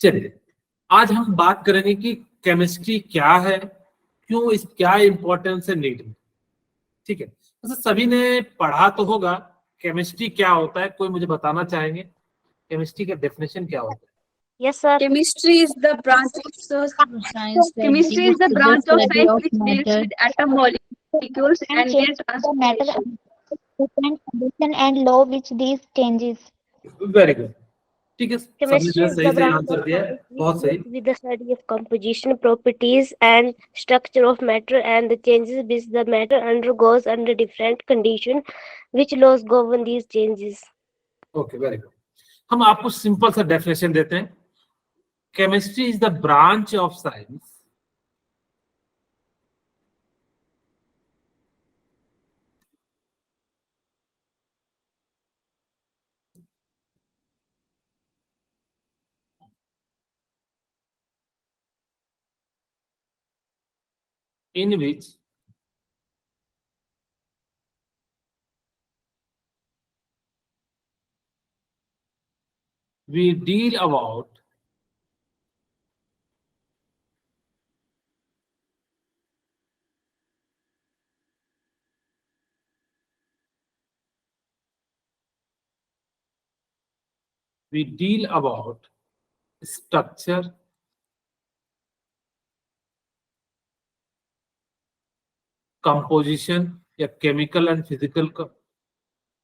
चलिए आज हम बात करेंगे कि केमिस्ट्री क्या है, क्यों इस क्या इंपॉर्टेंस है नीट में। ठीक है, वैसे सभी ने पढ़ा तो होगा केमिस्ट्री क्या होता है। कोई मुझे बताना चाहेंगे केमिस्ट्री का डेफिनेशन क्या होता है? Yes, sir. Chemistry is the branch of science Chemistry is the branch of study science of which deals matter with atom molecules and their change the matter transformation. different condition and law which these changes. Very good, ठीक है, सबने Chemistry जो है is सही the सही branch answer of दिया है, science बहुत which सही। deals with the study of composition, properties, and structure of matter and the changes which the matter undergoes under different condition, which laws govern these changes. Okay, very good. हम आपको simple सा definition देते हैं। Chemistry is the branch of science in which we deal about structure, composition या chemical and physical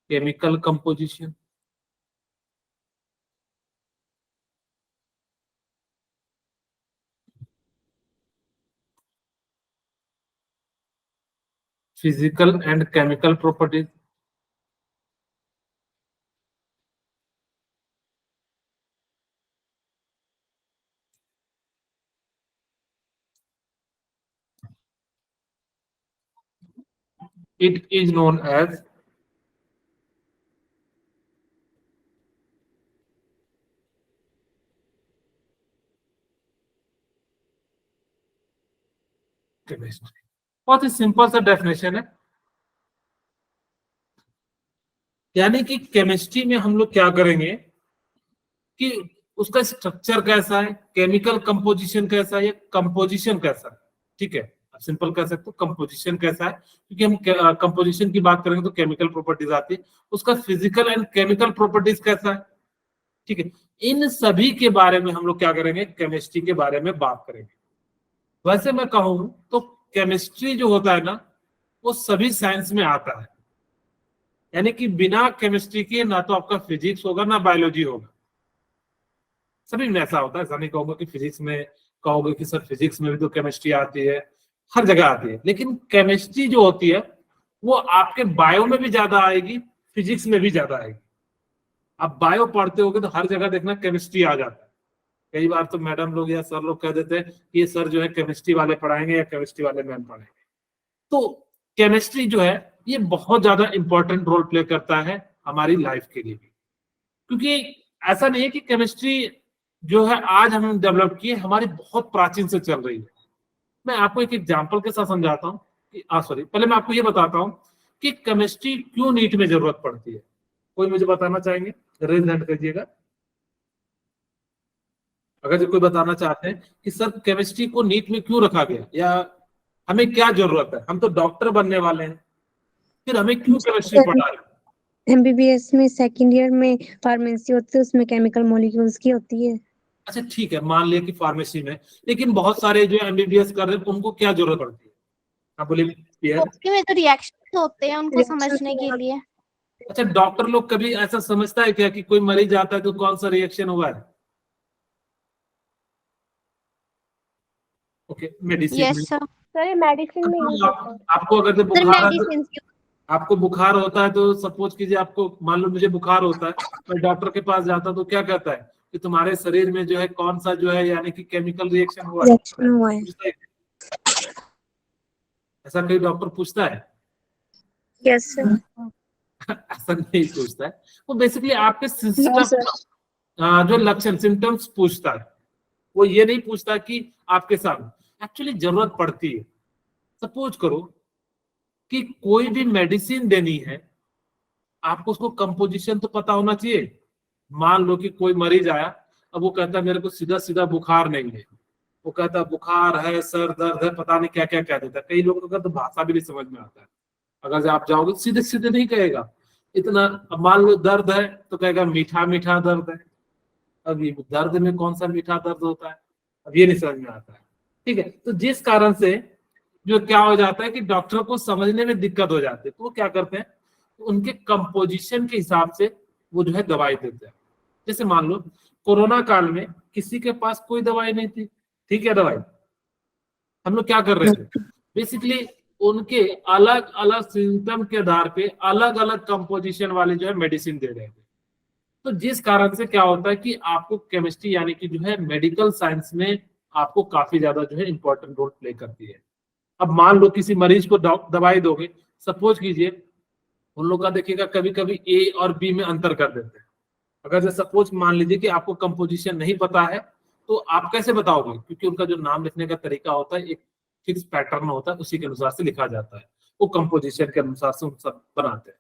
chemical composition, physical and chemical properties, it is known as chemistry. बहुत ही simple सा definition है, यानी कि chemistry में हम लोग क्या करेंगे कि उसका स्ट्रक्चर कैसा है, केमिकल कंपोजिशन कैसा है, या कंपोजिशन कैसा है। ठीक है, आप सिंपल कह सकते हो कंपोजिशन कैसा है, क्योंकि हम कंपोजिशन की बात करेंगे तो केमिकल प्रॉपर्टीज आती है। उसका फिजिकल एंड केमिकल प्रॉपर्टीज कैसा है। ठीक है, इन सभी के बारे में हम लोग क्या करेंगे, केमिस्ट्री के बारे में बात करेंगे। वैसे मैं कहूं तो केमिस्ट्री जो होता है ना, वो सभी साइंस में आता है, यानी कि बिना केमिस्ट्री के ना तो आपका फिजिक्स होगा ना बायोलॉजी होगा। सभी में ऐसा होता है, ऐसा नहीं कहूंगा कि फिजिक्स में कहोगे कि सर फिजिक्स में भी तो केमिस्ट्री आती है, हर जगह आती है, लेकिन केमिस्ट्री जो होती है वो आपके बायो में भी ज्यादा आएगी, फिजिक्स में भी ज्यादा आएगी। आप बायो पढ़ते होगे तो हर जगह देखना केमिस्ट्री आ जाता है। कई बार तो मैडम लोग या सर लोग कह देते हैं कि ये सर जो है केमिस्ट्री वाले पढ़ाएंगे या केमिस्ट्री वाले मैम पढ़ाएंगे। तो केमिस्ट्री जो है ये बहुत ज्यादा इंपॉर्टेंट रोल प्ले करता है हमारी लाइफ के लिए भी, क्योंकि ऐसा नहीं है कि केमिस्ट्री जो है आज हम डेवलप किए, हमारी बहुत प्राचीन से चल रही है। मैं आपको एक एग्जांपल के साथ समझाता हूँ कि सॉरी, पहले मैं आपको ये बताता हूँ कि केमिस्ट्री क्यों नीट में जरूरत पड़ती है। कोई मुझे बताना चाहेंगे, रेज हैंड कीजिएगा अगर जो कोई बताना चाहते हैं कि सर केमिस्ट्री को नीट में क्यों रखा गया, या हमें क्या जरूरत है। हम तो डॉक्टर बनने वाले हैं, फिर हमें क्यों केमिस्ट्री पढ़ा है। एमबीबीएस में सेकंड ईयर में फार्मेसी होती है, उसमें केमिकल मॉलिक्यूल्स की होती है। अच्छा ठीक है, मान लिया कि फार्मेसी में, लेकिन बहुत सारे जो एमबीबीएस कर रहे हैं उनको क्या जरूरत पड़ती है। आप बोलिए। उसके में तो रिएक्शन होते हैं उनको Reaction समझने के लिए। अच्छा, डॉक्टर लोग कभी ऐसा समझता है क्या कि कोई मरीज आता है तो कौन सा रिएक्शन हुआ है। Okay, medicine yes sir, sir medicine में यूज होता है। आपको अगर सर बुखार है मेडिसिन आपको बुखार होता है तो सपोज कीजिए, आपको मान लो मुझे बुखार होता है, मैं डॉक्टर के पास जाता हूँ तो क्या कहता है कि तुम्हारे शरीर में जो है कौन सा जो है यानी कि केमिकल रिएक्शन हुआ है। रिएक्शन हुआ है। पूछता है? ऐसा कोई डॉक्टर पूछता है? Yes sir. ऐसा नहीं पूछता है, वो बेसिकली आपके नो सिस्टम सर। जो लक्षण सिम्टम्स पूछता है। वो ये नहीं पूछता कि आपके साथ एक्चुअली जरूरत पड़ती है। सपोज करो कि कोई भी मेडिसिन देनी है, आपको उसको कंपोजिशन तो पता होना चाहिए। मान लो कि कोई मरीज आया, अब वो कहता है मेरे को सीधा सीधा बुखार नहीं है, वो कहता है बुखार है, सर दर्द है, पता नहीं क्या क्या कह देता है। कई लोगों को तो भाषा भी नहीं समझ में आता है। अगर से आप जाओगे सीधे सीधे नहीं कहेगा इतना। अब मान लो दर्द है तो कहेगा मीठा मीठा दर्द है। अब ये दर्द में कौन सा मीठा दर्द होता है, अब ये नहीं समझ में आता है। ठीक है, तो जिस कारण से जो क्या हो जाता है कि डॉक्टर को समझने में दिक्कत हो जाती है, तो वो क्या करते हैं, तो उनके कंपोजिशन के हिसाब से वो जो है दवाई देते हैं। जैसे मान लो कोरोना काल में किसी के पास कोई दवाई नहीं थी, ठीक है, दवाई हम लोग क्या कर रहे थे, बेसिकली उनके अलग अलग सिम्टम के आधार पे अलग अलग कंपोजिशन वाले जो है मेडिसिन दे रहे थे। तो जिस कारण से क्या होता है कि आपको केमिस्ट्री यानी कि जो है मेडिकल साइंस में आपको काफी ज्यादा जो है इंपॉर्टेंट रोल प्ले करती है। अब मान लो किसी मरीज को दवाई दोगे, सपोज कीजिए उन लोग का देखिएगा कभी कभी ए और बी में अंतर कर देते हैं। अगर जैसे सपोज मान लीजिए कि आपको कंपोजिशन नहीं पता है, तो आप कैसे बताओगे, क्योंकि उनका जो नाम लिखने का तरीका होता है एक फिक्स पैटर्न होता है, उसी के अनुसार से लिखा जाता है, वो कंपोजिशन के अनुसार से सब बनाते हैं।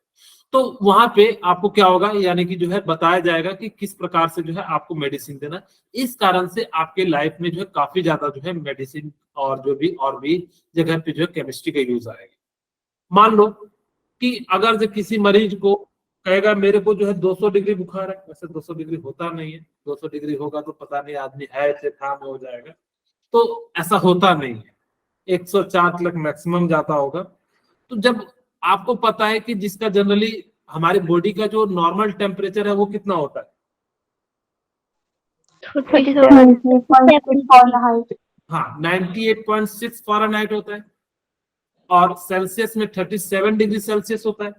तो वहां पे आपको क्या होगा, यानी कि जो है बताया जाएगा कि किस प्रकार से जो है आपको मेडिसिन देना। इस कारण से आपके लाइफ में जो है काफी ज्यादा जो है मेडिसिन और भी जगह पे जो है केमिस्ट्री का यूज आएगा। मान लो कि अगर जो किसी मरीज को कहेगा मेरे को जो है 200 डिग्री बुखार है, वैसे 200 डिग्री होता नहीं है, 200 डिग्री होगा तो पता नहीं आदमी है से था में हो जाएगा, तो ऐसा होता नहीं है, 104 तक मैक्सिमम जाता होगा। तो जब आपको पता है कि जिसका जनरली हमारी बॉडी का जो नॉर्मल टेम्परेचर है वो कितना होता है, हाँ 98.6 फ़ारेनहाइट होता है, और सेल्सियस में 37 डिग्री सेल्सियस होता है।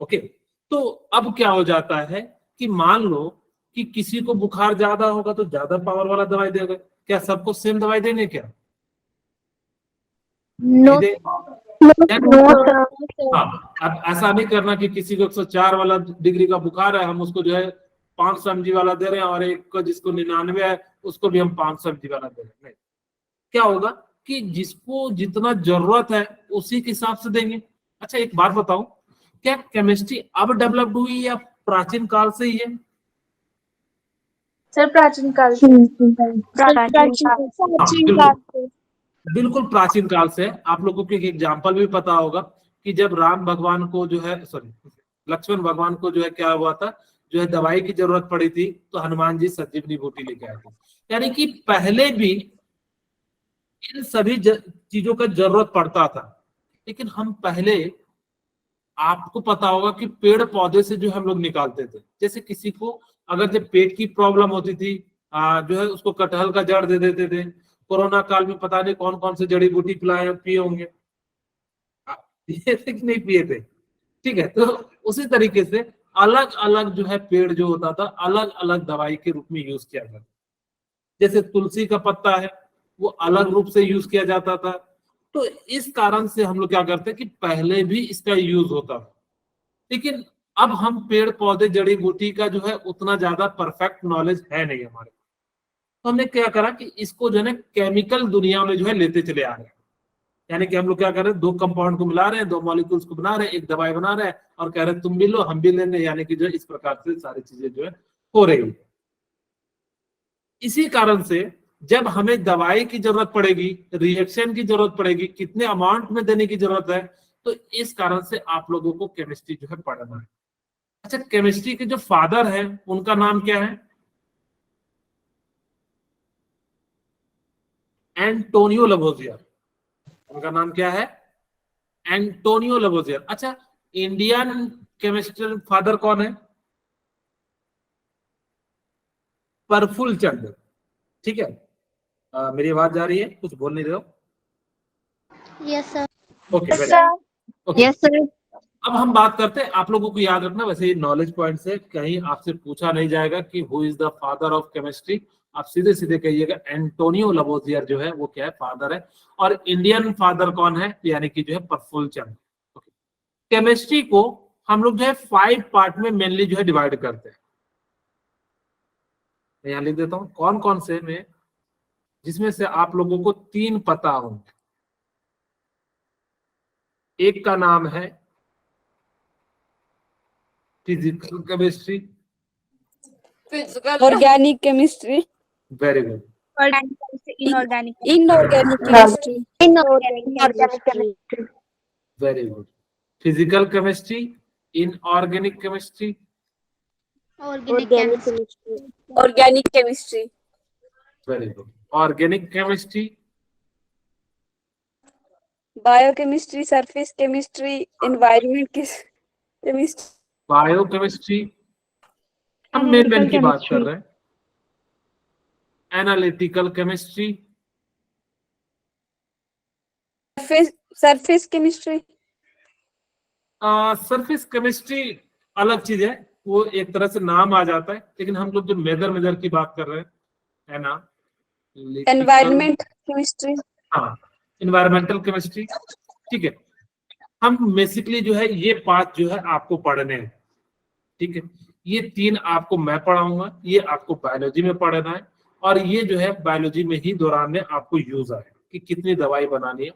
ओके, तो अब क्या हो जाता है कि मान लो कि किसी को बुखार ज्यादा होगा तो ज्यादा पावर वाला दवाई देगा। क्या सबको सेम दवाई देंगे क्या? नहीं दे। हाँ, अब ऐसा नहीं करना कि किसी को 104 वाला डिग्री का बुखार है हम उसको जो है 500 mg वाला दे रहे हैं, और एक को जिसको 99 है उसको भी हम 500 mg वाला दे रहे हैं। नहीं, क्या होगा कि जिसको जितना जरूरत है उसी के हिसाब से देंगे। अच्छा एक बात बताओ, क्या केमिस्ट्री अब डेवलप्ड हुई या प्राचीन काल से ही है? सर प्राचीन काल बिल्कुल प्राचीन काल से। आप लोगों को एक एग्जाम्पल भी पता होगा कि जब राम भगवान को जो है लक्ष्मण भगवान को जो है क्या हुआ था, जो है दवाई की जरूरत पड़ी थी, तो हनुमान जी संजीवनी बूटी लेके आए थे। यानी कि पहले भी इन सभी चीजों का जरूरत पड़ता था, लेकिन हम पहले आपको पता होगा कि पेड़ पौधे से जो हम लोग निकालते थे। जैसे किसी को अगर जब पेट की प्रॉब्लम होती थी जो है उसको कटहल का जड़ दे देते थे। कोरोना काल में पता नहीं कौन कौन से जड़ी बूटी पिलाए पिए होंगे, पिए थे कि नहीं पिए थे? ठीक है, तो उसी तरीके से अलग अलग जो है पेड़ जो होता था अलग अलग दवाई के रूप में यूज किया जाता। जैसे तुलसी का पत्ता है वो अलग रूप से यूज किया जाता था। तो इस कारण से हम लोग क्या करते हैं कि पहले भी इसका यूज होता था, लेकिन अब हम पेड़ पौधे जड़ी बूटी का जो है उतना ज्यादा परफेक्ट नॉलेज है नहीं हमारे। तो हमने क्या करा कि इसको जो है ना केमिकल दुनिया में जो है लेते चले आ रहे हैं। यानी कि हम लोग क्या कर रहे हैं, दो कंपाउंड को मिला रहे हैं, दो मॉलिक्यूल्स को बना रहे हैं, एक दवाई बना रहे हैं और कह रहे हैं तुम भी लो हम भी लेंगे। यानी कि जो है इस प्रकार से सारी चीजें जो है हो रही है। इसी कारण से जब हमें दवाई की जरूरत पड़ेगी, रिएक्शन की जरूरत पड़ेगी, कितने अमाउंट में देने की जरूरत है, तो इस कारण से आप लोगों को केमिस्ट्री जो है पढ़ना है। अच्छा, केमिस्ट्री के जो फादर है उनका नाम क्या है? एंटोनियो लवोजियर। उनका नाम क्या है? एंटोनियो लवोजियर। अच्छा, इंडियन केमिस्ट्री फादर कौन है? प्रफुल्ल चंद्र। ठीक है, मेरी आवाज जा रही है? कुछ बोल नहीं रहे हो? Yes sir. Okay, okay. Yes sir. अब हम बात करते हैं, आप लोगों को याद रखना, वैसे नॉलेज पॉइंट से कहीं आपसे पूछा नहीं जाएगा कि who is the father of chemistry. आप सीधे सीधे कहिएगा एंटोनियो लवोजियर जो है वो क्या है, फादर है। और इंडियन फादर कौन है, यानी कि जो है प्रफुल्ल चंद्र। केमिस्ट्री को हम लोग जो है 5 पार्ट में मेनली जो है डिवाइड करते हैं। मैं यहाँ लिख देता हूँ कौन कौन से में, जिसमें से आप लोगों को 3 पता होंगे। एक का नाम है physical chemistry, Organic chemistry. Very good, Inorganic chemistry. Inorganic chemistry. Very good. Physical chemistry, inorganic chemistry, Organic chemistry. Organic chemistry. Very good. Organic chemistry, Biochemistry, surface chemistry, environment chemistry. Biochemistry, हम मेन की बात कर रहे हैं. Analytical chemistry, Surface chemistry. Surface chemistry अलग चीज है, वो एक तरह से नाम आ जाता है, लेकिन हम लोग जो मेजर की बात कर रहे हैं, है ना, Environment chemistry. हाँ, इन्वायरमेंटल केमिस्ट्री. ठीक है, हम बेसिकली जो है ये 5 जो है आपको पढ़ने हैं. ठीक है, ये 3 आपको मैं पढ़ाऊंगा, ये आपको बायोलॉजी में पढ़ना है, और ये जो है बायोलॉजी में ही दौरान में आपको यूज आए कि कितनी दवाई बनानी है.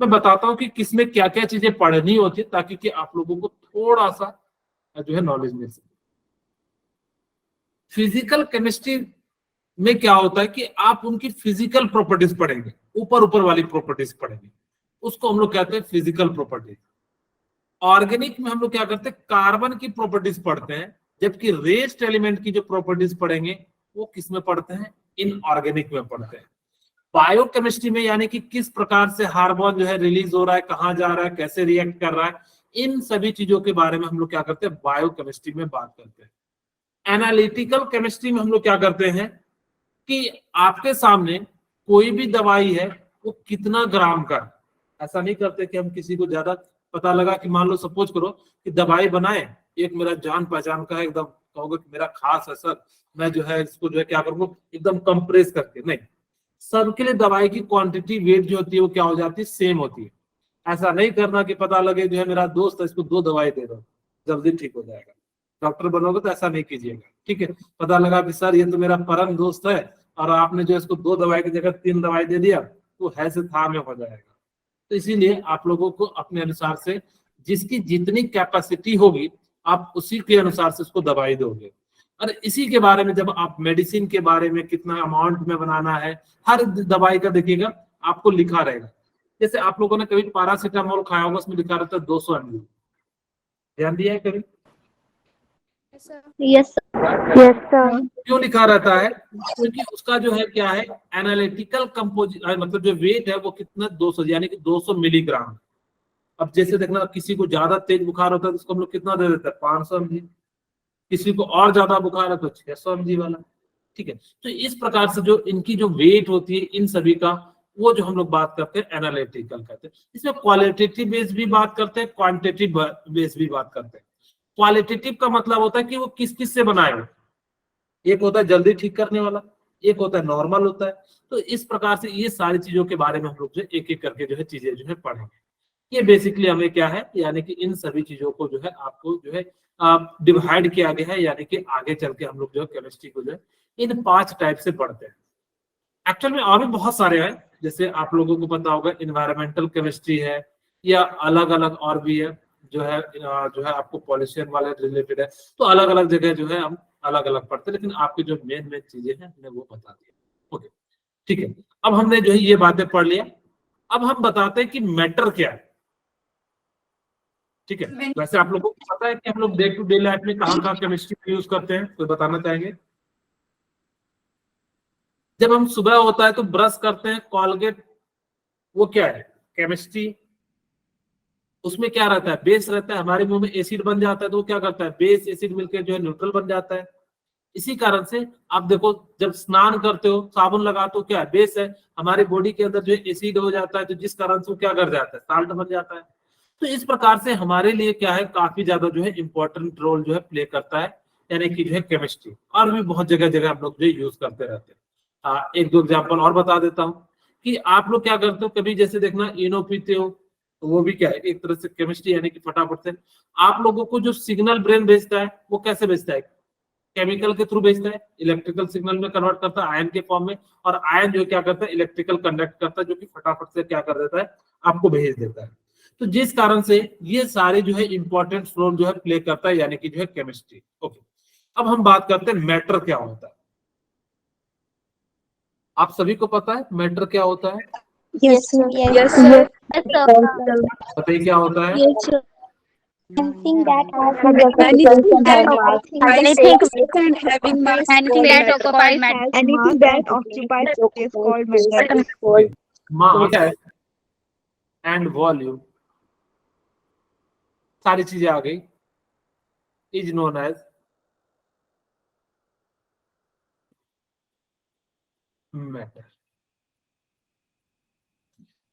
मैं बताता हूँ कि किसमें क्या क्या चीजें पढ़नी होती है, ताकि कि आप लोगों को थोड़ा सा जो है नॉलेज मिल सके. फिजिकल केमिस्ट्री में क्या होता है कि आप उनकी फिजिकल प्रॉपर्टीज पढ़ेंगे, ऊपर वाली प्रॉपर्टीज पढ़ेंगे, उसको हम लोग कहते हैं फिजिकल प्रॉपर्टीज. ऑर्गेनिक में हम लोग क्या करते हैं, कार्बन की प्रॉपर्टीज पढ़ते हैं, जबकि रेस्ट एलिमेंट की जो प्रॉपर्टीज पढ़ेंगे वो किस में पढ़ते हैं, इनऑर्गेनिक में पढ़ते हैं. बायोकेमिस्ट्री में यानी कि किस प्रकार से हार्मोन जो है रिलीज हो रहा है, कहाँ जा रहा है, कैसे रिएक्ट कर रहा है, इन सभी चीजों के बारे में हम लोग क्या करते हैं, बायोकेमिस्ट्री में बात करते हैं. एनालिटिकल केमिस्ट्री में हम लोग क्या करते हैं कि आपके सामने कोई भी दवाई है वो कितना ग्राम का, ऐसा नहीं करते कि हम किसी को ज्यादा पता लगा कि मान लो सपोज करो कि दवाई बनाए, एक मेरा जान पहचान का है, एकदम कहोगे कि मेरा खास है सर, मैं जो है इसको जो है क्या करूंगा, एकदम कंप्रेस करके. नहीं, सबके लिए दवाई की क्वांटिटी वेट जो होती है वो क्या हो जाती है, सेम होती है. ऐसा नहीं करना कि पता लगे जो है मेरा दोस्त है, इसको 2 दवाई दे दो जल्दी ठीक हो जाएगा. डॉक्टर बनोगे तो ऐसा नहीं कीजिएगा. ठीक है, पता लगा कि सर ये तो मेरा परम दोस्त है और आपने जो इसको 2 दवाई की जगह 3 दवाई दे दिया, तो है से था में हो जाएगा. तो इसीलिए आप लोगों को अपने अनुसार से जिसकी जितनी कैपेसिटी होगी आप उसी के अनुसार से उसको दवाई दोगे. और इसी के बारे में जब आप मेडिसिन के बारे में कितना अमाउंट में बनाना है, हर दवाई का देखिएगा आपको लिखा रहेगा. जैसे आप लोगों ने कभी पैरासीटामोल खाया होगा, उसमें लिखा रहता है 200 ml. ध्यान दिया है कभी? Yes, sir. क्यों लिखा रहता है? क्योंकि उसका जो है क्या है, एनालिटिकल कंपोजिशन, मतलब जो वेट है वो कितना, 200, यानी कि 200 मिलीग्राम. अब जैसे देखना, किसी को ज्यादा तेज बुखार होता है तो उसको हम लोग कितना दे देते हैं, 500 ml. किसी को और ज्यादा बुखार है तो 600 ml वाला. ठीक है, तो इस प्रकार से जो इनकी जो वेट होती है इन सभी का, वो जो हम लोग बात करते हैं एनालिटिकल कहते हैं. इसमें क्वालिटेटिव बेस भी बात करते हैं, क्वांटिटेटिव बेस भी बात करते हैं. क्वालिटेटिव का मतलब होता है कि वो किस किस से बनाए हो. एक होता है जल्दी ठीक करने वाला, एक होता है नॉर्मल होता है. तो इस प्रकार से ये सारी चीजों के बारे में हम लोग जो एक एक करके जो है चीजें जो है पढ़ेंगे. ये बेसिकली हमें क्या है, यानी कि इन सभी चीजों को जो है आपको जो है डिवाइड किया गया है, यानी कि आगे चल के हम लोग जो है केमिस्ट्री को जो है इन 5 टाइप से पढ़ते हैं. एक्चुअल में और भी बहुत सारे हैं, जैसे आप लोगों को पता होगा इन्वायरमेंटल केमिस्ट्री है, या अलग अलग और भी है जो है आपको पॉल्यूशन वाले रिलेटेड है. तो अलग अलग जगह जो है हम अलग अलग पढ़ते हैं, लेकिन आपकी जो मेन चीजें हैं हमने वो बता दिया. ओके, ठीक है. अब हमने जो है ये बातें पढ़ लिया. अब हम बताते हैं कि मैटर क्या है. ठीक है, वैसे आप लोगों को पता है कि हम लोग डे टू डे लाइफ में कहाँ केमिस्ट्री यूज करते हैं, कोई बताना चाहेंगे? जब हम सुबह होता है तो ब्रश करते हैं, कॉलगेट, वो क्या है, केमिस्ट्री. उसमें क्या रहता है, बेस रहता है. हमारे मुंह में एसिड बन जाता है तो वो क्या करता है, बेस एसिड मिलकर जो है न्यूट्रल बन जाता है. इसी कारण से आप देखो, जब स्नान करते हो, साबुन लगाते हो, क्या है, बेस है. हमारी बॉडी के अंदर जो है एसिड हो जाता है, तो जिस कारण से वो क्या कर जाता है, साल्ट बन जाता है. तो इस प्रकार से हमारे लिए क्या है, काफी ज्यादा जो है इंपॉर्टेंट रोल जो है प्ले करता है, यानी कि जो है केमिस्ट्री. और भी बहुत जगह जगह हम लोग जो यूज करते रहते हैं. एक दो एग्जाम्पल और बता देता हूँ कि आप लोग क्या करते हो, कभी जैसे देखना इनो पीते हो, तो वो भी क्या है, एक तरह से केमिस्ट्री, यानी कि फटाफट से आप लोगों को जो सिग्नल ब्रेन भेजता है वो कैसे भेजता है, केमिकल के थ्रू भेजता है, इलेक्ट्रिकल सिग्नल में कन्वर्ट करता है आयन के फॉर्म में. और आयन जो क्या करता है, इलेक्ट्रिकल कंडक्ट करता है, जो कि फटाफट से क्या कर देता है, आपको भेज देता है. तो जिस कारण से ये सारे जो है इंपॉर्टेंट रोल जो है प्ले करता है, यानी कि जो है केमिस्ट्री. ओके, अब हम बात करते हैं मैटर क्या होता है। आप सभी को पता है मैटर क्या होता है? Yes sir. Yes, sir. बताइए क्या होता है? Anything that Anything that Anything occupies and having mass anything called that matter. occupies matter. Anything that occupies space called matter. Okay. mass and volume सारी चीजें आ गई, इज नोन एज मैटर।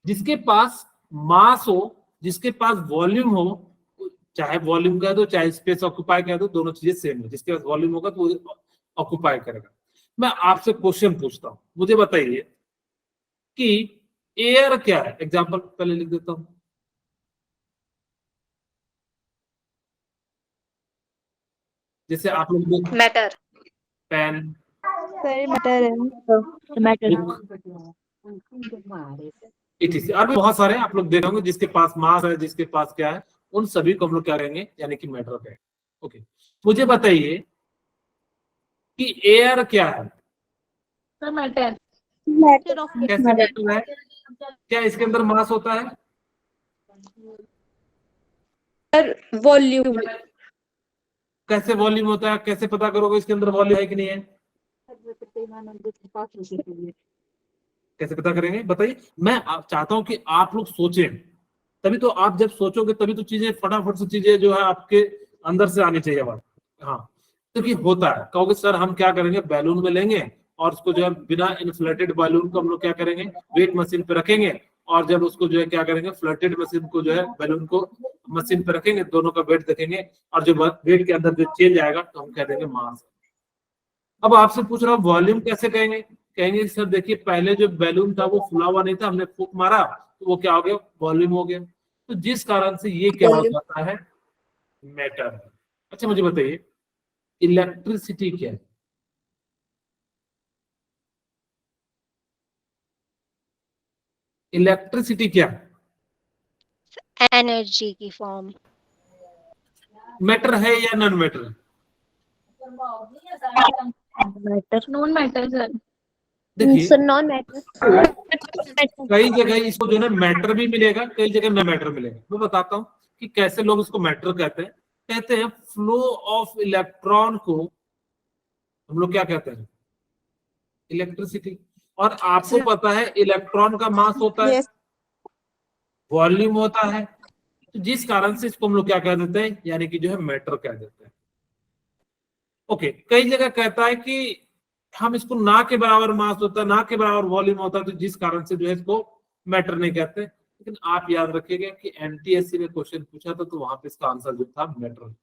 जिसके पास मास हो, जिसके पास वॉल्यूम हो, चाहे वॉल्यूम कह दो चाहे स्पेस ऑक्यूपाई कह दो, दोनों चीजें सेम है। जिसके पास वॉल्यूम होगा तो वो ऑक्यूपाई करेगा। मैं आपसे क्वेश्चन पूछता हूं, मुझे बताइए कि एयर क्या है? एग्जांपल पहले लिख देता हूं। जैसे आप लोग Matter. पेन, सर मैटर है। etc और भी बहुत सारे आप लोग देख होंगे जिसके पास मास है, जिसके पास क्या है, उन सभी को हम लोग क्या करेंगे, यानी कि मैटर कहेंगे। ओके, मुझे बताइए कि एयर क्या है? Matter. कैसे मैटर है? क्या इसके अंदर मास होता है? Volume. कैसे वॉल्यूम होता है? कैसे पता करोगे इसके अंदर वॉल्यूम है कि नहीं है? कैसे पता करेंगे बताइए? मैं चाहता हूं कि आप लोग सोचें, तभी तो आप जब सोचोगे तभी तो चीजें फटाफट से चीजें जो है आपके अंदर से आनी चाहिए बात। हाँ, क्योंकि होता है, कहोगे सर हम क्या करेंगे, बैलून में लेंगे और उसको जो है बिना इन्फ्लेटेड बैलून को हम लोग क्या करेंगे, वेट मशीन पे रखेंगे और जब उसको जो है क्या करेंगे, फ्लटेड मशीन को जो है बैलून को मशीन पे रखेंगे, दोनों का वेट देखेंगे और जो वेट के अंदर जो चेंज आएगा तो हम कह देंगे मास। अब आपसे पूछ रहा हूँ वॉल्यूम कैसे कहेंगे? कहेंगे सर देखिए पहले जो बैलून था वो फुला हुआ नहीं था, हमने फूंक मारा तो वो क्या हो गया, वॉल्यूम हो गया। तो जिस कारण से ये क्या हो जाता है, मैटर। अच्छा मुझे बताइए इलेक्ट्रिसिटी क्या है? इलेक्ट्रिसिटी क्या है? Energy की form. मैटर है या नॉन मैटर है? Non-matter sir. देखिए So non-matter. कई जगह इसको जो है मैटर भी मिलेगा, कई जगह न मैटर मिलेगा। मैं बताता हूँ कि कैसे लोग इसको मैटर कहते हैं। कहते हैं फ्लो ऑफ इलेक्ट्रॉन को हम लोग क्या कहते हैं, इलेक्ट्रिसिटी। और आपको पता है इलेक्ट्रॉन का मास होता है, वॉल्यूम होता है, तो जिस कारण से इसको हम लोग क्या कह देते हैं, यानी कि जो है मैटर कह देते हैं। ओके, कई जगह कहता है कि हम इसको ना के बराबर मास होता है, ना के बराबर वॉल्यूम होता है, तो जिस कारण से जो है इसको मैटर नहीं कहते। लेकिन आप याद रखिएगा कि एनटीएससी में क्वेश्चन पूछा था तो वहां पे इसका आंसर जो था मैटर।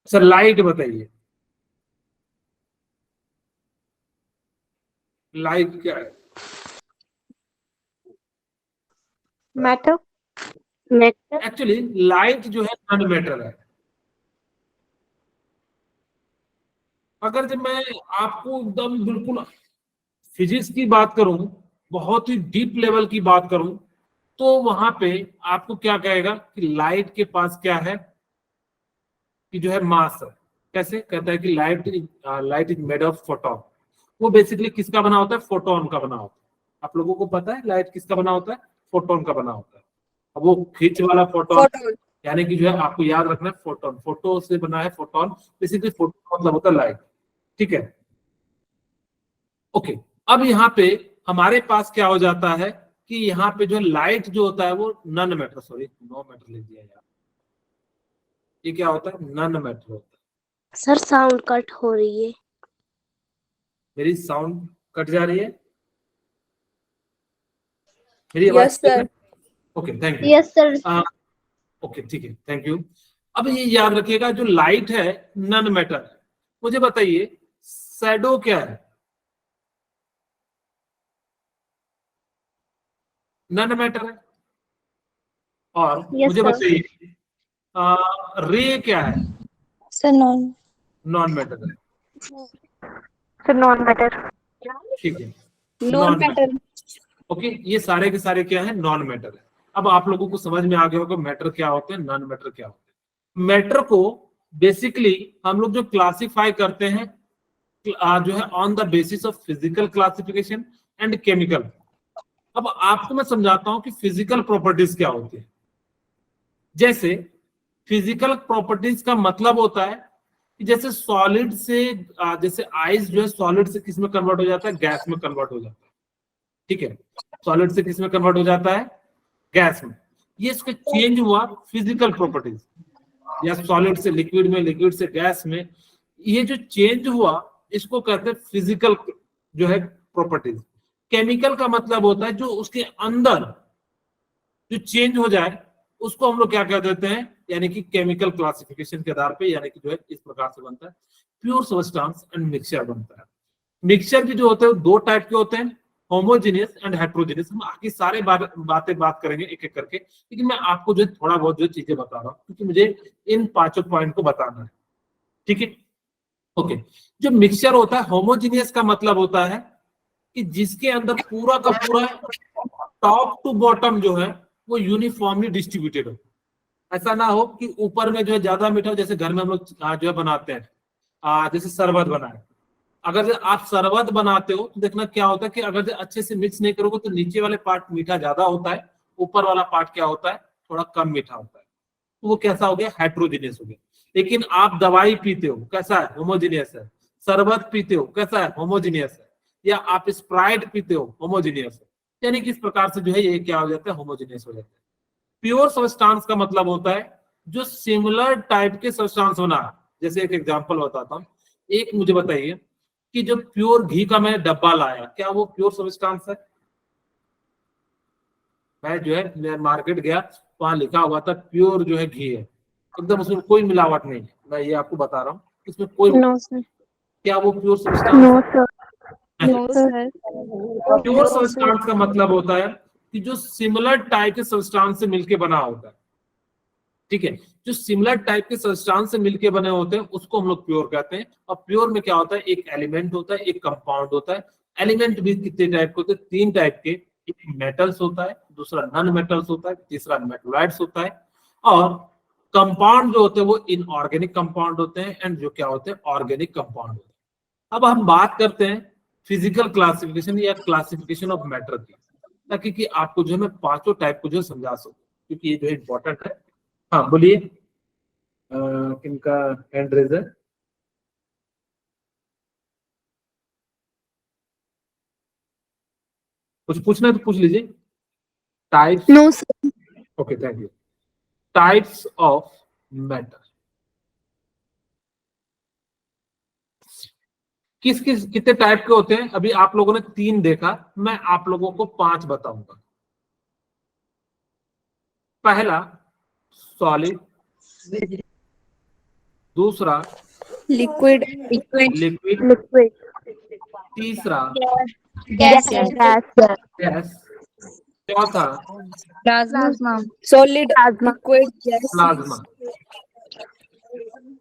सर लाइट बताइए, लाइट क्या है? Matter. Matter. एक्चुअली लाइट जो है नॉन मैटर है। अगर जब मैं आपको एकदम बिल्कुल फिजिक्स की बात करूं, बहुत ही डीप लेवल की बात करूं, तो वहां पे आपको क्या कहेगा कि लाइट के पास क्या है, कि जो है मास है। कैसे कहता है कि light is made of photon. वो बेसिकली किसका बना होता है, फोटोन का बना होता है। आप लोगों को पता है लाइट किसका बना होता है, फोटोन का बना होता है। अब वो खींच वाला फोटोन, यानी कि जो है आपको याद रखना है फोटोन, फोटो से बना है फोटोन। बेसिकली फोटो मतलब होता है लाइट, ठीक है। ओके, अब यहाँ पे हमारे पास क्या हो जाता है कि यहाँ पे जो लाइट जो होता है वो non matter, sorry no matter लिख दिया यार, ये क्या होता है, नॉन मैटर होता है। सर साउंड कट हो रही है। मेरी साउंड कट जा रही है? मेरी आवाज Yes, sir. Okay thank you. Yes sir. Okay ठीक है, थैंक यू। अब ये याद रखिएगा जो लाइट है नॉन मैटर है। मुझे बताइए शैडो क्या है? नॉन मैटर है। और Yes, मुझे sir. बताइए रे क्या है? Sir, non. नॉन मैटर है, So non-matter. ठीक है। Non-matter. ओके, ये सारे के सारे क्या है, नॉन मैटर है। अब आप लोगों को समझ में आ गया होगा मैटर क्या होते हैं, नॉन मैटर क्या होते हैं। मैटर को बेसिकली हम लोग जो क्लासिफाई करते हैं जो है on the basis of physical classification and chemical. अब आपको मैं समझाता हूं कि फिजिकल प्रॉपर्टीज क्या होती है। जैसे फिजिकल प्रॉपर्टीज का मतलब होता है कि जैसे सॉलिड से जैसे आइस जो है सॉलिड से किस में कन्वर्ट हो जाता है, गैस में कन्वर्ट हो जाता है। ठीक है, सॉलिड से किस में कन्वर्ट हो जाता है, गैस में। ये इसका चेंज हुआ फिजिकल प्रॉपर्टीज, या सॉलिड से लिक्विड में, लिक्विड से गैस में, ये जो चेंज हुआ इसको कहते हैं फिजिकल जो है प्रॉपर्टीज। केमिकल का मतलब होता है जो उसके अंदर जो चेंज हो जाए उसको हम लोग क्या कह देते हैं, यानी कि केमिकल क्लासिफिकेशन के आधार पे, यानी कि जो है इस प्रकार से बनता है प्योर सब्सटेंस एंड मिक्सचर बनता है। मिक्सचर भी जो होते हैं दो टाइप के होते हैं, होमोजेनियस एंड हेट्रोजेनियस। हम आगे सारे बातें बात करेंगे एक एक करके, लेकिन मैं आपको जो थोड़ा बहुत जो चीजें बता रहा हूँ क्योंकि मुझे इन पांचों पॉइंट को बताना है। ठीक है, ओके। जो मिक्सचर होता है होमोजेनियस का मतलब होता है कि जिसके अंदर पूरा का पूरा टॉप टू बॉटम जो है वो यूनिफॉर्मली डिस्ट्रीब्यूटेड हो। ऐसा ना हो कि ऊपर में जो है ज्यादा मीठा हो, जैसे घर में हम लोग जो है बनाते हैं, जैसे शरबत बनाए। अगर आप शरबत बनाते हो तो देखना क्या होता है कि अगर अच्छे से मिक्स नहीं करोगे तो नीचे वाले पार्ट मीठा ज्यादा होता है, ऊपर वाला पार्ट क्या होता है, थोड़ा कम मीठा होता है। तो वो कैसा हो गया, हेट्रोजीनियस हो गया। लेकिन आप दवाई पीते हो, कैसा है, होमोजीनियस है। शरबत पीते हो, कैसा है, होमोजीनियस है। या आप स्प्राइट पीते हो, होमोजीनियस है। यानी कि इस प्रकार से जो है ये क्या हो जाता है, होमोजीनियस हो जाता है। प्योर सब्सटेंस का मतलब होता है जो सिमिलर टाइप के सब्सटेंस होना है। जैसे एक एग्जांपल बताता हूँ, एक मुझे बताइए कि जो प्योर घी का मैं डब्बा लाया, क्या वो प्योर सब्सटेंस है? मैं जो है मैं मार्केट गया, वहां लिखा हुआ था प्योर जो है घी है, एकदम उसमें कोई मिलावट नहीं है। मैं ये आपको बता रहा हूँ, इसमें कोई, नो सर। क्या वो प्योर सब्सटेंस है? No, sir. प्योर सब्सटेंस का मतलब होता है कि जो सिमिलर टाइप के सब्सटेंस से मिलके बना होता है। ठीक है, जो सिमिलर टाइप के सब्सटेंस से मिलके बने होते हैं उसको हम लोग प्योर कहते हैं। और प्योर में क्या होता है, एक एलिमेंट होता है, एक कंपाउंड होता है। एलिमेंट भी कितने टाइप के होते हैं, तीन टाइप के। एक मेटल्स होता है, दूसरा नॉन मेटल्स होता है, तीसरा मेटलॉइड्स होता है। और कंपाउंड जो होते हैं वो इनऑर्गेनिक कंपाउंड होते हैं, एंड जो क्या होते हैं, ऑर्गेनिक कंपाउंड होते हैं। अब हम बात करते हैं फिजिकल क्लासिफिकेशन या क्लासिफिकेशन ऑफ मैटर की, ताकि कि आपको जो है मैं पांचों टाइप को जो समझा सकूं, क्योंकि ये जो है इंपॉर्टेंट है। हाँ बोलिए, किनका हैंड रेज है? कुछ पूछना है तो पूछ लीजिए। Types, No, sir. Okay thank you. Types of matter, किस किस कितने टाइप के होते हैं? अभी आप लोगों ने तीन देखा, मैं आप लोगों को पांच बताऊंगा। पहला सॉलिड, दूसरा Liquid. लिक्विड, liquid, तीसरा gas, गैस, चौथा Plasma. Solid. plasma, Liquid. Gas. Plasma,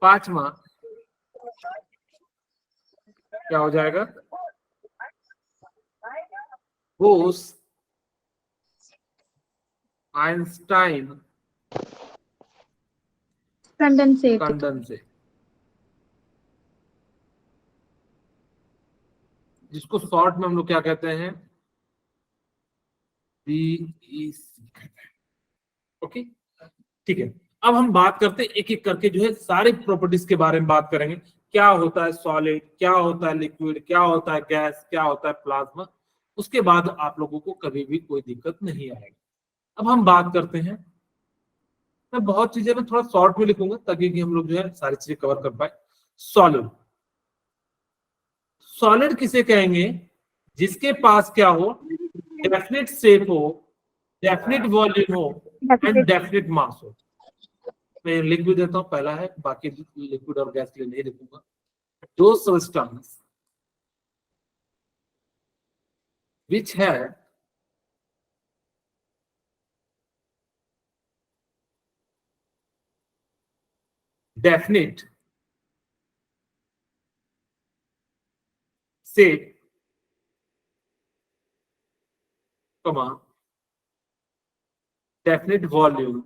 पांचवा क्या हो जाएगा, बोस आइंस्टाइन Condensate. कंडेंसेट, जिसको शॉर्ट में हम लोग क्या कहते हैं, बीईसी। ओके, ठीक है। अब हम बात करते हैं एक एक करके, जो है सारी प्रॉपर्टीज के बारे में बात करेंगे। क्या होता है सॉलिड, क्या होता है लिक्विड, क्या होता है गैस, क्या होता है प्लाज्मा। उसके बाद आप लोगों को कभी भी कोई दिक्कत नहीं आएगी। अब हम बात करते हैं, मैं बहुत चीजें मैं थोड़ा शॉर्ट में लिखूंगा ताकि कि हम लोग जो है सारी चीजें कवर कर पाए। सॉलिड, सॉलिड किसे कहेंगे, जिसके पास क्या हो, डेफिनेट शेप हो, डेफिनेट वॉल्यूम हो, एंड डेफिनेट मास हो। मैं लिख भी देता हूं, पहला है, बाकी लिक्विड और गैस के लिए नहीं लिखूंगा। दो substance which have definite shape, comma, definite volume,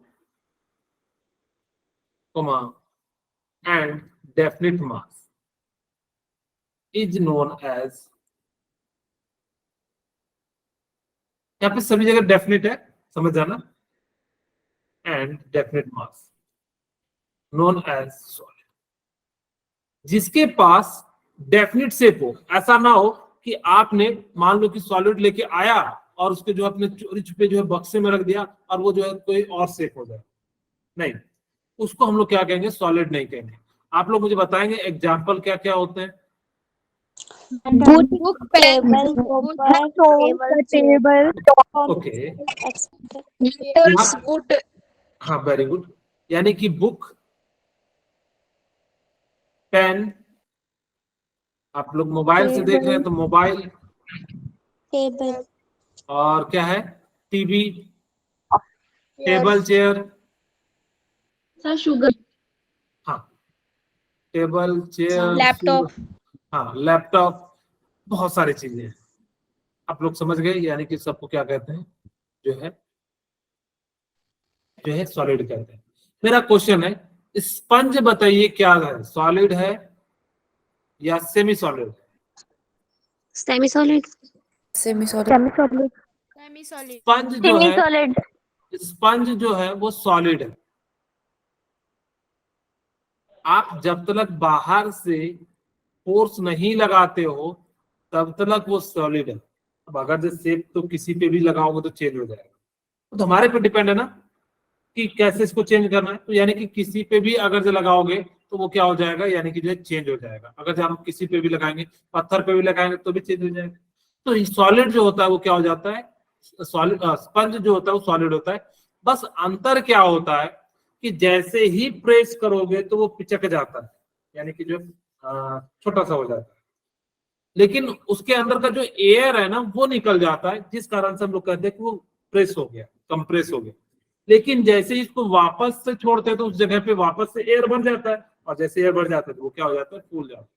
comma, and definite mass is known as, यहाँ पे सभी जगह डेफिनेट है, समझ जाना, and definite mass known as solid. जिसके पास डेफिनेट शेप हो, ऐसा ना हो कि आपने मान लो कि सॉलिड लेके आया और उसके जो अपने चोरी छुपे जो है बक्से में रख दिया और वो जो है कोई और शेप हो जाए, नहीं, उसको हम लोग क्या कहेंगे, सॉलिड नहीं कहेंगे। आप लोग मुझे बताएंगे एग्जाम्पल क्या क्या होते हैं। book, table, table, okay, Letters, wood, हाँ वेरी गुड, यानी कि बुक, पेन, आप लोग मोबाइल से देख रहे हैं तो मोबाइल, table, और क्या है, टीवी, टेबल, चेयर, sugar, हाँ टेबल चेयर, laptop, हाँ लैपटॉप, बहुत सारी चीजें हैं। आप लोग समझ गए, यानी कि सबको क्या कहते हैं, जो है सॉलिड कहते हैं। मेरा क्वेश्चन है, स्पंज बताइए क्या है, सॉलिड है या semi solid? semi solid, semi-solid, sponge जो है, स्पंज जो है वो सॉलिड है। आप जब तक बाहर से फोर्स नहीं लगाते हो तब तक वो सॉलिड है। अब अगर जो शेप तो किसी पे भी लगाओगे तो चेंज हो जाएगा, तो हमारे पे डिपेंड है ना कि कैसे इसको चेंज करना है। तो यानी कि किसी पे भी अगर जो लगाओगे तो वो क्या हो जाएगा, यानी कि जो है चेंज हो जाएगा। अगर जो हम किसी पे भी लगाएंगे, पत्थर पे भी लगाएंगे तो भी चेंज हो जाएगा। तो सॉलिड जो होता है वो क्या हो जाता है, सॉलिड, स्पंज जो होता है वो सॉलिड होता है। बस अंतर क्या होता है कि जैसे ही प्रेस करोगे तो वो पिचक जाता है, यानी कि जो छोटा सा हो जाता है, लेकिन उसके अंदर का जो एयर है ना वो निकल जाता है, जिस कारण से हम लोग कहते हैं कि वो प्रेस हो गया, कंप्रेस हो गया। लेकिन जैसे ही इसको वापस से छोड़ते हैं तो उस जगह पे वापस से एयर बढ़ जाता है, और जैसे एयर बढ़ जाता है तो वो क्या हो जाता है, फूल जाता है।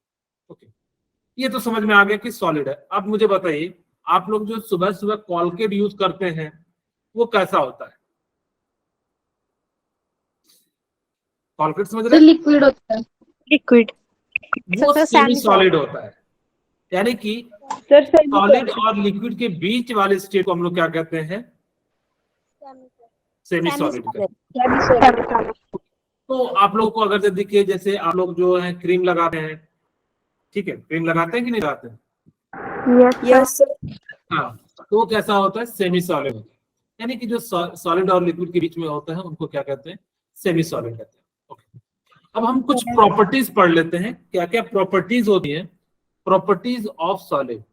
ओके, ये तो समझ में आ गया कि सॉलिड है। अब मुझे बताइए, आप लोग जो सुबह सुबह कॉलगेट यूज करते हैं वो कैसा होता है? कॉलगेट समझ रहे हैं? लिक्विड होता है, liquid. वो Sir, सेमी semi-solid. सॉलिड होता है, यानी कि Sir, सॉलिड और लिक्विड के बीच वाले स्टेट को हम लोग क्या कहते हैं, सेमी सॉलिड। तो आप लोग को अगर देखिए, जैसे आप लोग जो है क्रीम लगाते हैं, ठीक है, क्रीम लगाते हैं कि नहीं लगाते हैं? yes sir, हाँ, तो वो कैसा होता है, सेमी सॉलिड होता है। यानी कि जो सॉलिड और लिक्विड के बीच में होता है उनको क्या कहते हैं, सेमी सॉलिड कहते हैं। ओके, अब हम कुछ प्रॉपर्टीज पढ़ लेते हैं, क्या क्या प्रॉपर्टीज होती हैं, प्रॉपर्टीज ऑफ सॉलिड।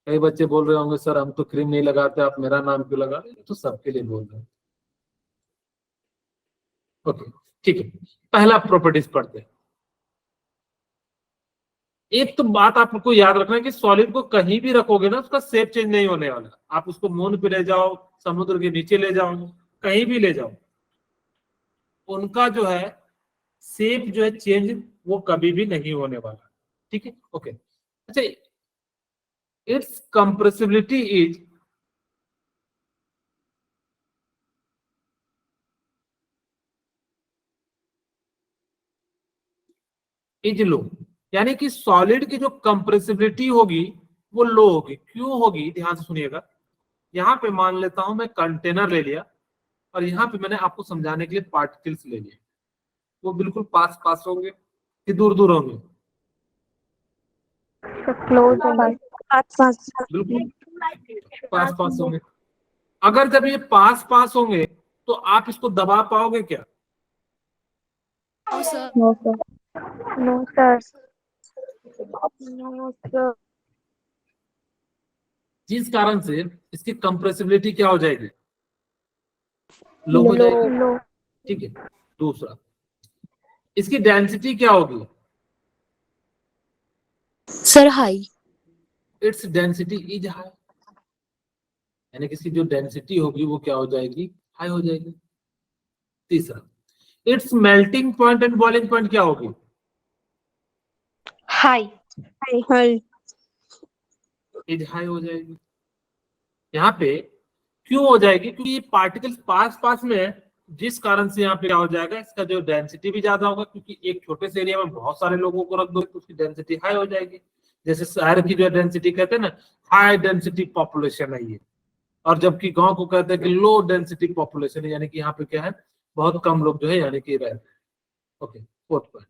कई बच्चे बोल रहे होंगे सर हम तो क्रीम नहीं लगाते, आप मेरा नाम क्यों लगा रहे हैं? तो सबके लिए बोल रहे हैं। ओके, ठीक है, पहला प्रॉपर्टीज पढ़ते हैं। एक तो बात आपको याद रखना है कि सॉलिड को कहीं भी रखोगे ना उसका शेप चेंज नहीं होने वाला। आप उसको मून पे ले जाओ, समुद्र के नीचे ले जाओ, कहीं भी ले जाओ, उनका जो है शेप जो है चेंज वो कभी भी नहीं होने वाला। ठीक है, ओके। अच्छा, इट्स कंप्रेसिबिलिटी इज लो, यानी कि सॉलिड की जो कंप्रेसिबिलिटी होगी वो लो होगी। क्यों होगी, ध्यान से सुनिएगा। यहां पे मान लेता हूं मैं कंटेनर ले लिया और यहाँ पे मैंने आपको समझाने के लिए पार्टिकल्स ले लिए, वो बिल्कुल पास पास होंगे कि दूर दूर होंगे? close, बिल्कुल पास पास होंगे। अगर जब ये पास पास होंगे तो आप इसको दबा पाओगे क्या? no sir, no sir, no sir, no sir, जिस कारण से इसकी कंप्रेसिबिलिटी क्या हो जाएगी, लो हो जाएगी। no, ठीक है, दूसरा, इसकी डेंसिटी क्या होगी? sir high, its density is high, यानी कि इसकी जो डेंसिटी होगी वो क्या हो जाएगी, हाई हो जाएगी। तीसरा, it's melting point and boiling point क्या होगी? high, high. इज हाई हो जाएगी। यहाँ पे क्यों हो जाएगी, क्योंकि ये पार्टिकल्स पास पास में है, जिस कारण से यहाँ पे क्या हो जाएगा, इसका जो डेंसिटी भी ज्यादा होगा, क्योंकि एक छोटे से एरिया में बहुत सारे लोगों को रख दो तो उसकी डेंसिटी हाई हो जाएगी। जैसे शहर की जो डेंसिटी कहते हैं ना, हाई डेंसिटी पॉपुलेशन है ये, और जबकि गांव को कहते हैं कि लो डेंसिटी पॉपुलेशन है, यानी कि यहाँ पे क्या है, बहुत कम लोग जो है यानी कि रहते हैं। Okay, fourth point,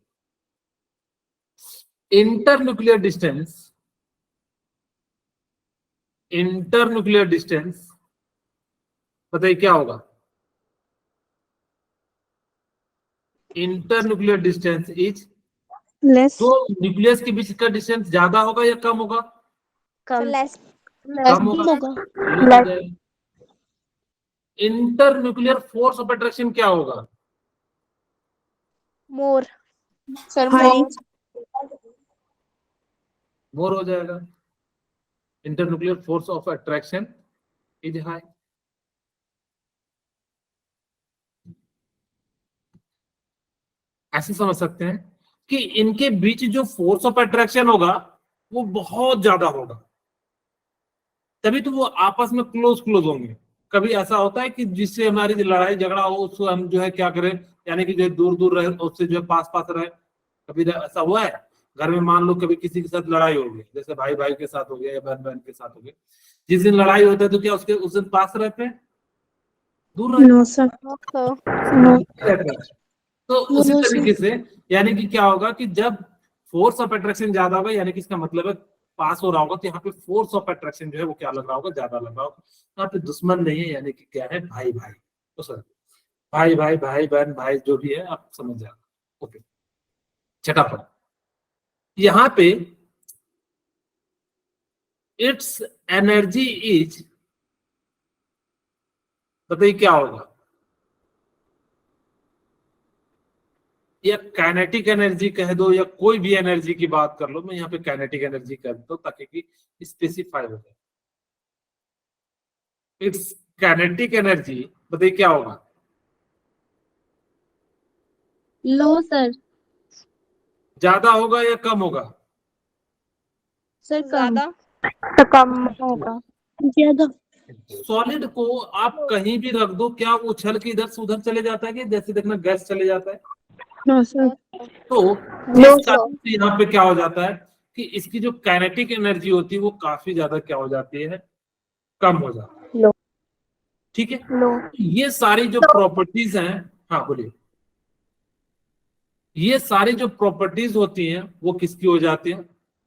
internuclear distance. Internuclear distance बताइए क्या होगा। इंटरन्यूक्लियर डिस्टेंस इज, लेस तो न्यूक्लियस के बीच का डिस्टेंस ज्यादा होगा या कम होगा? कम कम होगा, less हो जाएगा। इंटरन्यूक्लियर फोर्स ऑफ अट्रैक्शन क्या होगा? मोर सर हाई मोर हो जाएगा। Internuclear force of attraction is high. ऐसे समझ सकते हैं कि इनके बीच जो फोर्स ऑफ अट्रैक्शन होगा वो बहुत ज्यादा होगा, तभी तो वो आपस में क्लोज क्लोज होंगे। कभी ऐसा होता है कि जिससे हमारी लड़ाई झगड़ा हो उसको हम जो है क्या करें, यानी कि जो दूर दूर रहे उससे जो है पास पास रहे। कभी ऐसा हुआ है घर में, मान लो कभी किसी के साथ लड़ाई हो गई, जैसे भाई भाई के साथ हो गया या बहन बहन के साथ हो गया, जिस दिन लड़ाई होता है तो क्या उसके उस दिन पास रहते हैं, दूर रहते नो सर हैं? तो उसी तरीके से यानी कि क्या होगा कि जब फोर्स ऑफ अट्रैक्शन ज्यादा होगा, यानी कि इसका मतलब है पास हो रहा होगा, तो यहाँ पे फोर्स ऑफ अट्रैक्शन जो है वो क्या लग रहा होगा, ज्यादा लग रहा होगा। यहाँ पे दुश्मन नहीं है, यानी कि क्या है, भाई भाई। तो सर भाई भाई, भाई बहन, भाई जो भी है आप समझ जाओ। ओके, छठा पॉइंट, यहाँ पे इट्स एनर्जी इज, बताइए क्या होगा, या काइनेटिक एनर्जी कह दो या कोई भी एनर्जी की बात कर लो, मैं यहाँ पे काइनेटिक एनर्जी कह देता हूँ ताकि कि स्पेसिफाई हो जाए। इट्स काइनेटिक एनर्जी, बताइए क्या होगा। लो सर ज्यादा होगा या कम होगा? सर ज्यादा कम होगा। ज्यादा सॉलिड को आप कहीं भी रख दो, क्या वो उछल के इधर से उधर चले जाता है, कि जैसे देखना गैस चले जाता है? नो सर तो जिस कारण से यहाँ पे क्या हो जाता है कि इसकी जो काइनेटिक एनर्जी होती है वो काफी ज्यादा क्या हो जाती है, कम हो जाती है। लो ठीक है, लो ये सारी जो प्रॉपर्टीज हैं, हाँ बोलिए, ये सारी जो प्रॉपर्टीज होती हैं वो किसकी हो जाती है,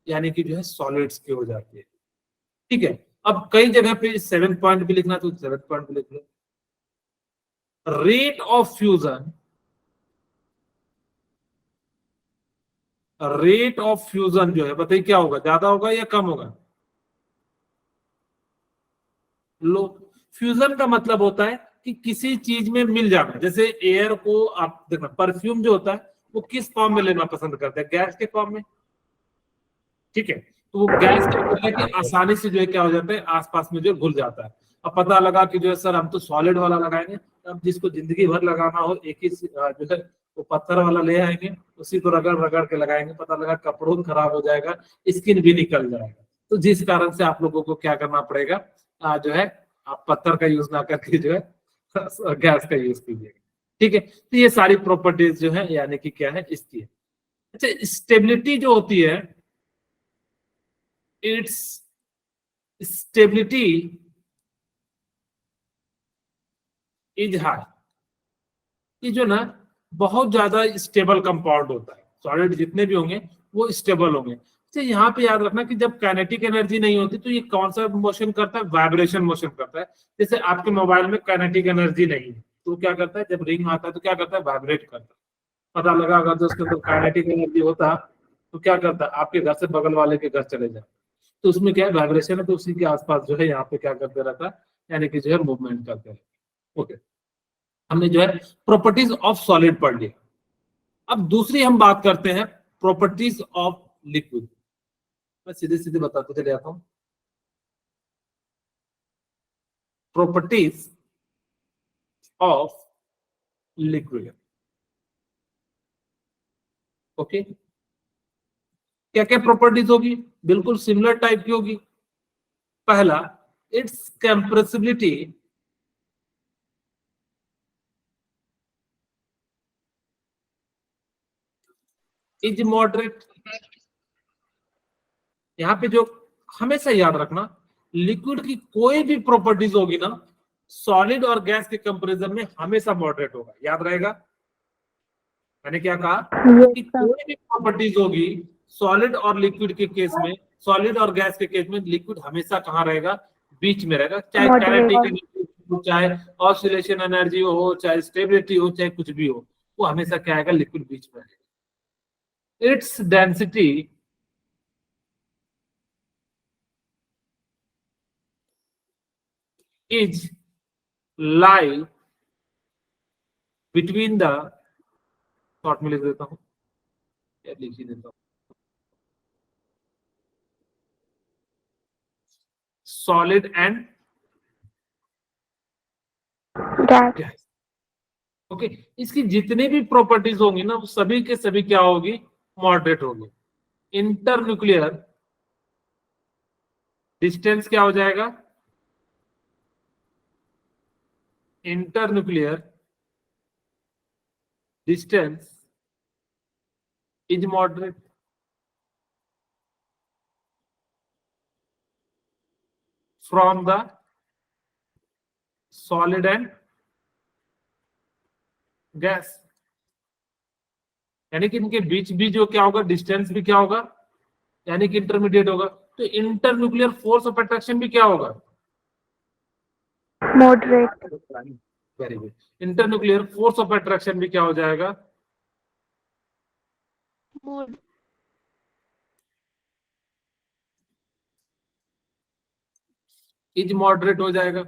यानी कि जो है सॉलिड्स की हो जाती है। ठीक है, अब कई जगह पे 7 पॉइंट भी लिखना तो 7 पॉइंट भी लिख लो। Rate of fusion, rate of fusion जो है बताइए क्या होगा, ज्यादा होगा या कम होगा? लो, फ्यूजन का मतलब होता है कि किसी चीज में मिल जाना। जैसे एयर को आप देखना, परफ्यूम जो होता है वो किस फॉर्म में लेना पसंद करते हैं, गैस के फॉर्म में। ठीक है, तो वो गैस का मतलब है कि आसानी से जो है क्या हो जाता है, आसपास में जो घुल जाता है। अब पता लगा कि जो है सर हम तो सॉलिड वाला लगाएंगे, अब जिसको जिंदगी भर लगाना हो एक ही जो है वो पत्थर वाला ले आएंगे, उसी को रगड़ रगड़ के लगाएंगे, पता लगा कपड़ों खराब हो जाएगा, स्किन भी निकल जाएगा। तो जिस कारण से आप लोगों को क्या करना पड़ेगा, जो है आप पत्थर का यूज ना करके जो है गैस का यूज कीजिएगा। ठीक है, तो ये सारी प्रॉपर्टीज जो है यानी कि क्या है इसकी है। अच्छा, स्टेबिलिटी जो होती है, इट्स स्टेबिलिटी इज हाई। ये जो ना बहुत ज्यादा स्टेबल कंपाउंड होता है, सॉलिड जितने भी होंगे वो स्टेबल होंगे। तो यहाँ पे याद रखना कि जब काइनेटिक एनर्जी नहीं होती तो ये कौन सा मोशन करता है, वाइब्रेशन मोशन करता है। जैसे आपके मोबाइल में काइनेटिक एनर्जी नहीं है तो क्या करता है, जब रिंग आता है तो क्या करता है, वाइब्रेट करता है। पता लगा अगर जो उसके अंदर काइनेटिक एनर्जी होता तो क्या करता है, आपके घर से बगल वाले के घर चले जाए, तो उसमें क्या है, वाइब्रेशन है, तो उसी के आसपास जो है यहाँ पे क्या करते रहता है, यानी कि जो है मूवमेंट करते रहता है। ओके, हमने जो है प्रॉपर्टीज ऑफ सॉलिड पढ़ लिया। अब दूसरी हम बात करते हैं प्रॉपर्टीज ऑफ लिक्विड। मैं सीधे सीधे बताते चले जाता हूं, प्रॉपर्टीज ऑफ लिक्विड। ओके, क्या क्या प्रॉपर्टीज होगी, बिल्कुल सिमिलर टाइप की होगी। पहला, its compressibility is moderate. यहाँ पे जो हमेशा याद रखना, लिक्विड की कोई भी प्रॉपर्टीज होगी ना, सॉलिड और गैस के कंपैरिजन में हमेशा मॉडरेट होगा, याद रहेगा। मैंने क्या कहा कि कोई भी प्रॉपर्टीज होगी सॉलिड और लिक्विड के केस में, सॉलिड और गैस के केस में लिक्विड हमेशा कहाँ रहेगा, बीच में रहेगा, चाहे काइनेटिक एनर्जी हो, चाहे ऑसिलेशन एनर्जी हो, चाहे स्टेबिलिटी हो, चाहे कुछ भी हो, वो हमेशा क्या आएगा, लिक्विड बीच में रहेगा। Its density is lie between the, short में लिख देता हूं या लिख ही देता हूं, सॉलिड एंड गैस। ओके, इसकी जितनी भी प्रॉपर्टीज होंगी ना, वो सभी के सभी क्या होगी, मॉडरेट होगी। इंटरन्यूक्लियर डिस्टेंस क्या हो जाएगा, internuclear distance is moderate from the solid and gas, यानी कि इनके बीच भी जो क्या होगा, डिस्टेंस भी क्या होगा, यानी कि इंटरमीडिएट होगा। तो इंटरन्यूक्लियर फोर्स ऑफ अट्रैक्शन भी क्या होगा, Moderate. Very good. Internuclear force of attraction भी क्या हो जाएगा, इज मॉडरेट हो जाएगा।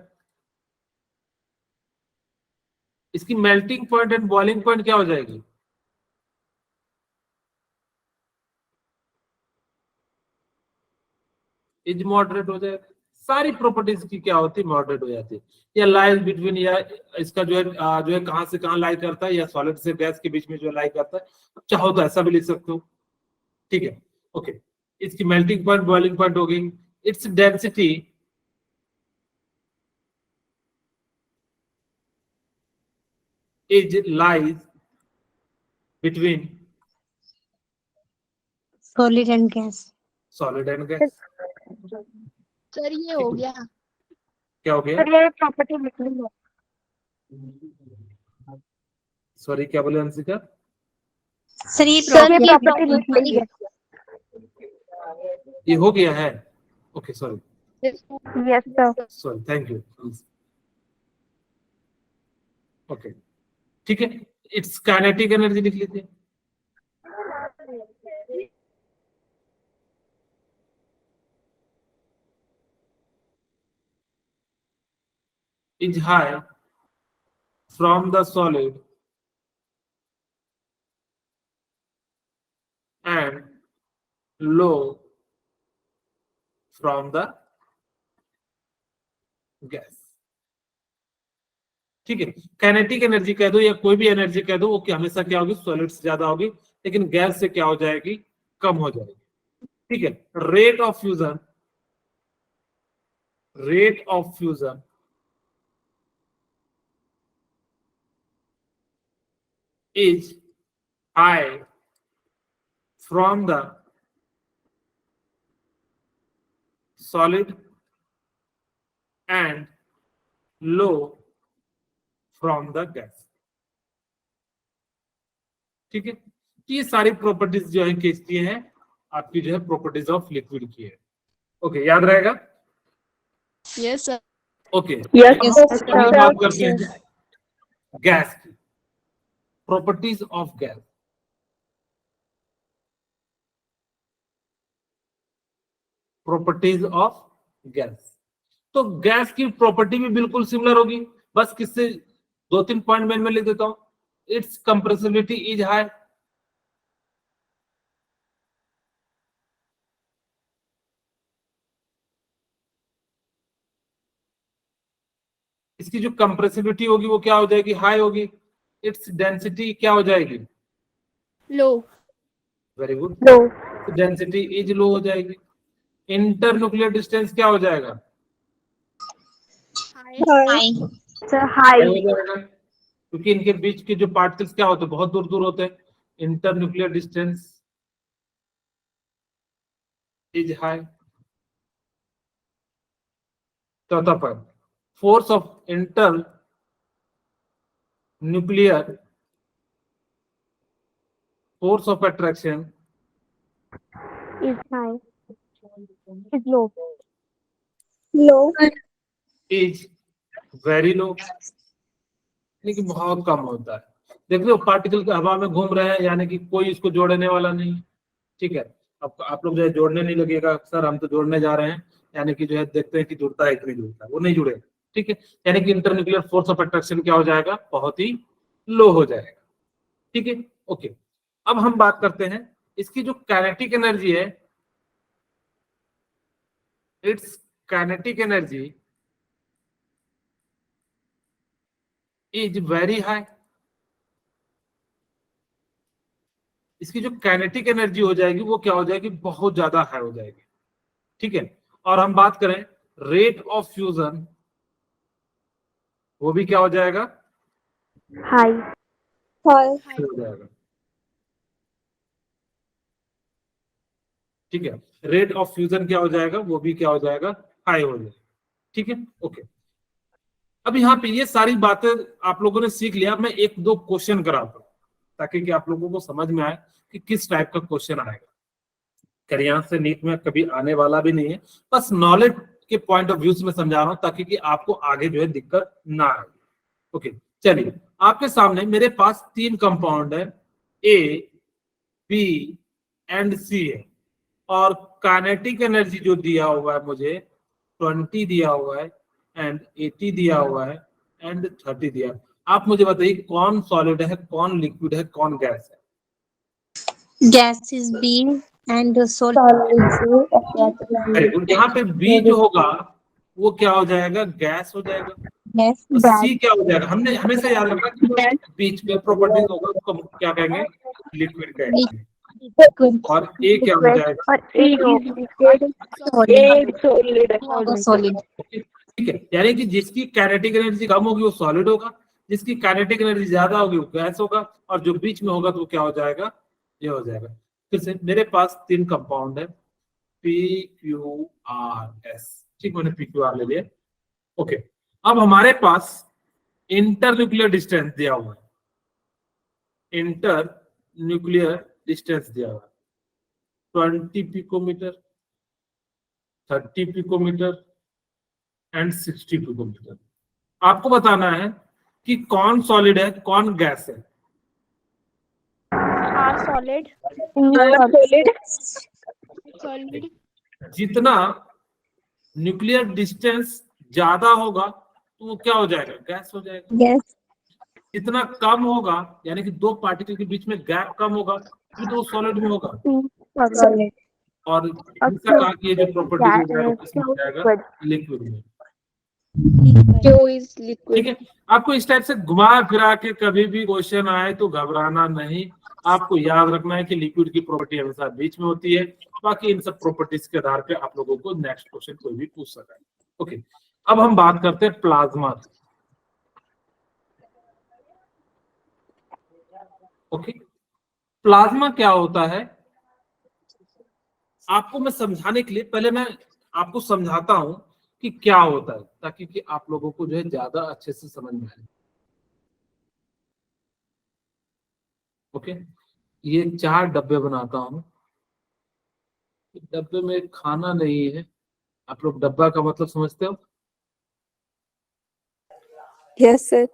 इसकी melting point and boiling point क्या हो जाएगी, इज मॉडरेट हो जाएगा। सारी प्रॉपर्टीज की क्या होती है, मॉडरेट हो जाती है। या लाइज बिटवीन, या इसका जो है कहां से कहां लाई करता है, या सॉलिड से गैस के बीच में जो लाई करता है, चाहो तो ऐसा भी लिख सकते हो, ठीक है। ओके, इसकी मेल्टिंग पॉइंट बॉइलिंग पॉइंट हो गई। Its density is lies between solid and gas. Solid and gas. Sir ये हो गया। क्या हो गया, सर ये प्रॉपर्टी लिखनी है। सॉरी क्या बोले अंशिका, सर ये सर ये प्रॉपर्टी लिख लीजिए। ये हो गया है। Okay sorry, yes sir. Sorry, thank you. Okay, ठीक है। इट्स काइनेटिक एनर्जी लिख लीजिए। is high from the solid and low from the gas, ठीक है। काइनेटिक एनर्जी कह दो या कोई भी एनर्जी कह दो, वो क्या हमेशा क्या होगी, सॉलिड से ज्यादा होगी, लेकिन गैस से क्या हो जाएगी, कम हो जाएगी, ठीक है। Rate of fusion, rate of fusion is high from the solid and low from the gas, ठीक है। ये सारी प्रॉपर्टीज जो है किसकी हैं, आपकी जो है प्रॉपर्टीज ऑफ लिक्विड की है। ओके, याद रहेगा। Yes sir. ओके, Yes, बात करते हैं गैस की properties of gas. Properties of gas, तो गैस की प्रॉपर्टी भी बिल्कुल सिमिलर होगी, बस किससे, दो तीन पॉइंट में लिख देता हूं। इट्स कंप्रेसिबिलिटी इज हाई, इसकी जो कंप्रेसिबिलिटी होगी वो क्या हो जाएगी, हाई होगी। इट्स डेंसिटी क्या हो जाएगी, low. Very good, low. Density is low हो जाएगी। इंटरन्यूक्लियर डिस्टेंस क्या हो जाएगा, हाई Sir, हाई हो high. जाएगा, क्योंकि इनके बीच के जो पार्टिकल्स क्या होते हैं, बहुत दूर दूर होते हैं। Inter nuclear distance is high. चौथा point, force of inter nuclear force of attraction Is high. Is low. Low. is very low, यानी कि बहुत कम होता है। देख लो पार्टिकल हवा में घूम रहे हैं, यानी कि कोई इसको जोड़ने वाला नहीं है, ठीक है। अब आप लोग जो है जोड़ने नहीं लगेगा, सर हम तो जोड़ने जा रहे हैं, यानी कि जो है देखते हैं कि जुड़ता है कि नहीं जुड़ता है, वो नहीं जुड़ेगा, ठीक है। यानी कि इंटरन्यूक्लियर फोर्स ऑफ अट्रैक्शन क्या हो जाएगा, बहुत ही लो हो जाएगा, ठीक है। ओके, अब हम बात करते हैं इसकी जो काइनेटिक एनर्जी है, it's kinetic energy is very high. इसकी जो काइनेटिक एनर्जी हो जाएगी वो क्या हो जाएगी, बहुत ज्यादा हाई हो जाएगी, ठीक है। और हम बात करें रेट ऑफ फ्यूजन, वो भी क्या हो जाएगा, High. High. हो जाएगा, ठीक है। रेट ऑफ फ्यूजन क्या हो जाएगा, वो भी क्या हो जाएगा, हाई हो जाएगा, ठीक है। ओके, अब यहाँ पे ये सारी बातें आप लोगों ने सीख लिया। मैं एक दो क्वेश्चन कराता हूँ ताकि कि आप लोगों को समझ में आए कि किस टाइप का क्वेश्चन आएगा। खैर यहाँ से नीट में कभी आने वाला भी नहीं है, बस नॉलेज के पॉइंट ऑफ व्यू से मैं समझा रहा हूँ ताकि कि आपको आगे जो है दिक्कत ना आए। ओके, चलिए आपके सामने मेरे पास 3 कंपाउंड है, ए, बी एंड सी है, और काइनेटिक एनर्जी जो दिया हुआ है मुझे 20 दिया हुआ है एंड 80 दिया हुआ है एंड 30 दिया है। आप मुझे बताइए कौन सॉलिड है, कौन लिक्विड है, कौन गैस है। Gas is B and solid. Very good. यहाँ पे बी जो होगा वो क्या हो जाएगा, गैस हो जाएगा, Gas. और सी क्या हो जाएगा, हमने हमेशा याद रखना कि जो बीच में प्रॉपर्टीज होगा उसको हम क्या कहेंगे, लिक्विड कहेंगे। और ए क्या हो जाएगा, और A is solid. Solid. ठीक है। यानी कि जिसकी काइनेटिक एनर्जी कम होगी वो सॉलिड होगा, जिसकी काइनेटिक एनर्जी ज्यादा होगी वो गैस होगा, और जो बीच में होगा तो वो क्या हो जाएगा, ये हो जाएगा। फिर से मेरे पास 3 कंपाउंड है, PQRS, ठीक, मैंने PQR ले लिया। ओके, अब हमारे पास इंटर न्यूक्लियर डिस्टेंस दिया हुआ है, इंटर न्यूक्लियर डिस्टेंस दिया हुआ है 20 पिकोमीटर, 30 पिकोमीटर एंड 60 पिकोमीटर। आपको बताना है कि कौन सॉलिड है, कौन गैस है। R solid. सॉलिड जितना न्यूक्लियर डिस्टेंस ज्यादा होगा तो वो क्या हो जाएगा, गैस हो जाएगा। Gas. जितना कम होगा, यानी कि 2 पार्टिकल के बीच में गैप कम होगा तो वो सॉलिड में होगा। Solid. और दूसरा कहा कि ये जो प्रॉपर्टी हो जाएगा वो किसमें हो जाएगा, लिक्विड में, जो इज लिक्विड। ठीक है। आपको इस टाइप से घुमा फिरा के कभी भी क्वेश्चन आए तो घबराना नहीं, आपको याद रखना है कि लिक्विड की प्रॉपर्टी हमेशा बीच में होती है, बाकी इन सब प्रॉपर्टीज के आधार पे आप लोगों को नेक्स्ट क्वेश्चन कोई भी पूछ सकता है। ओके, अब हम बात करते हैं प्लाज्मा। ओके, प्लाज्मा क्या होता है, आपको मैं समझाने के लिए पहले मैं आपको समझाता हूं कि क्या होता है, ताकि कि आप लोगों को जो है ज्यादा अच्छे से समझ में आए। ओके, ये 4 डब्बे बनाता हूं, डब्बे में खाना नहीं है। आप लोग डब्बा का मतलब समझते हो? Yes, sir.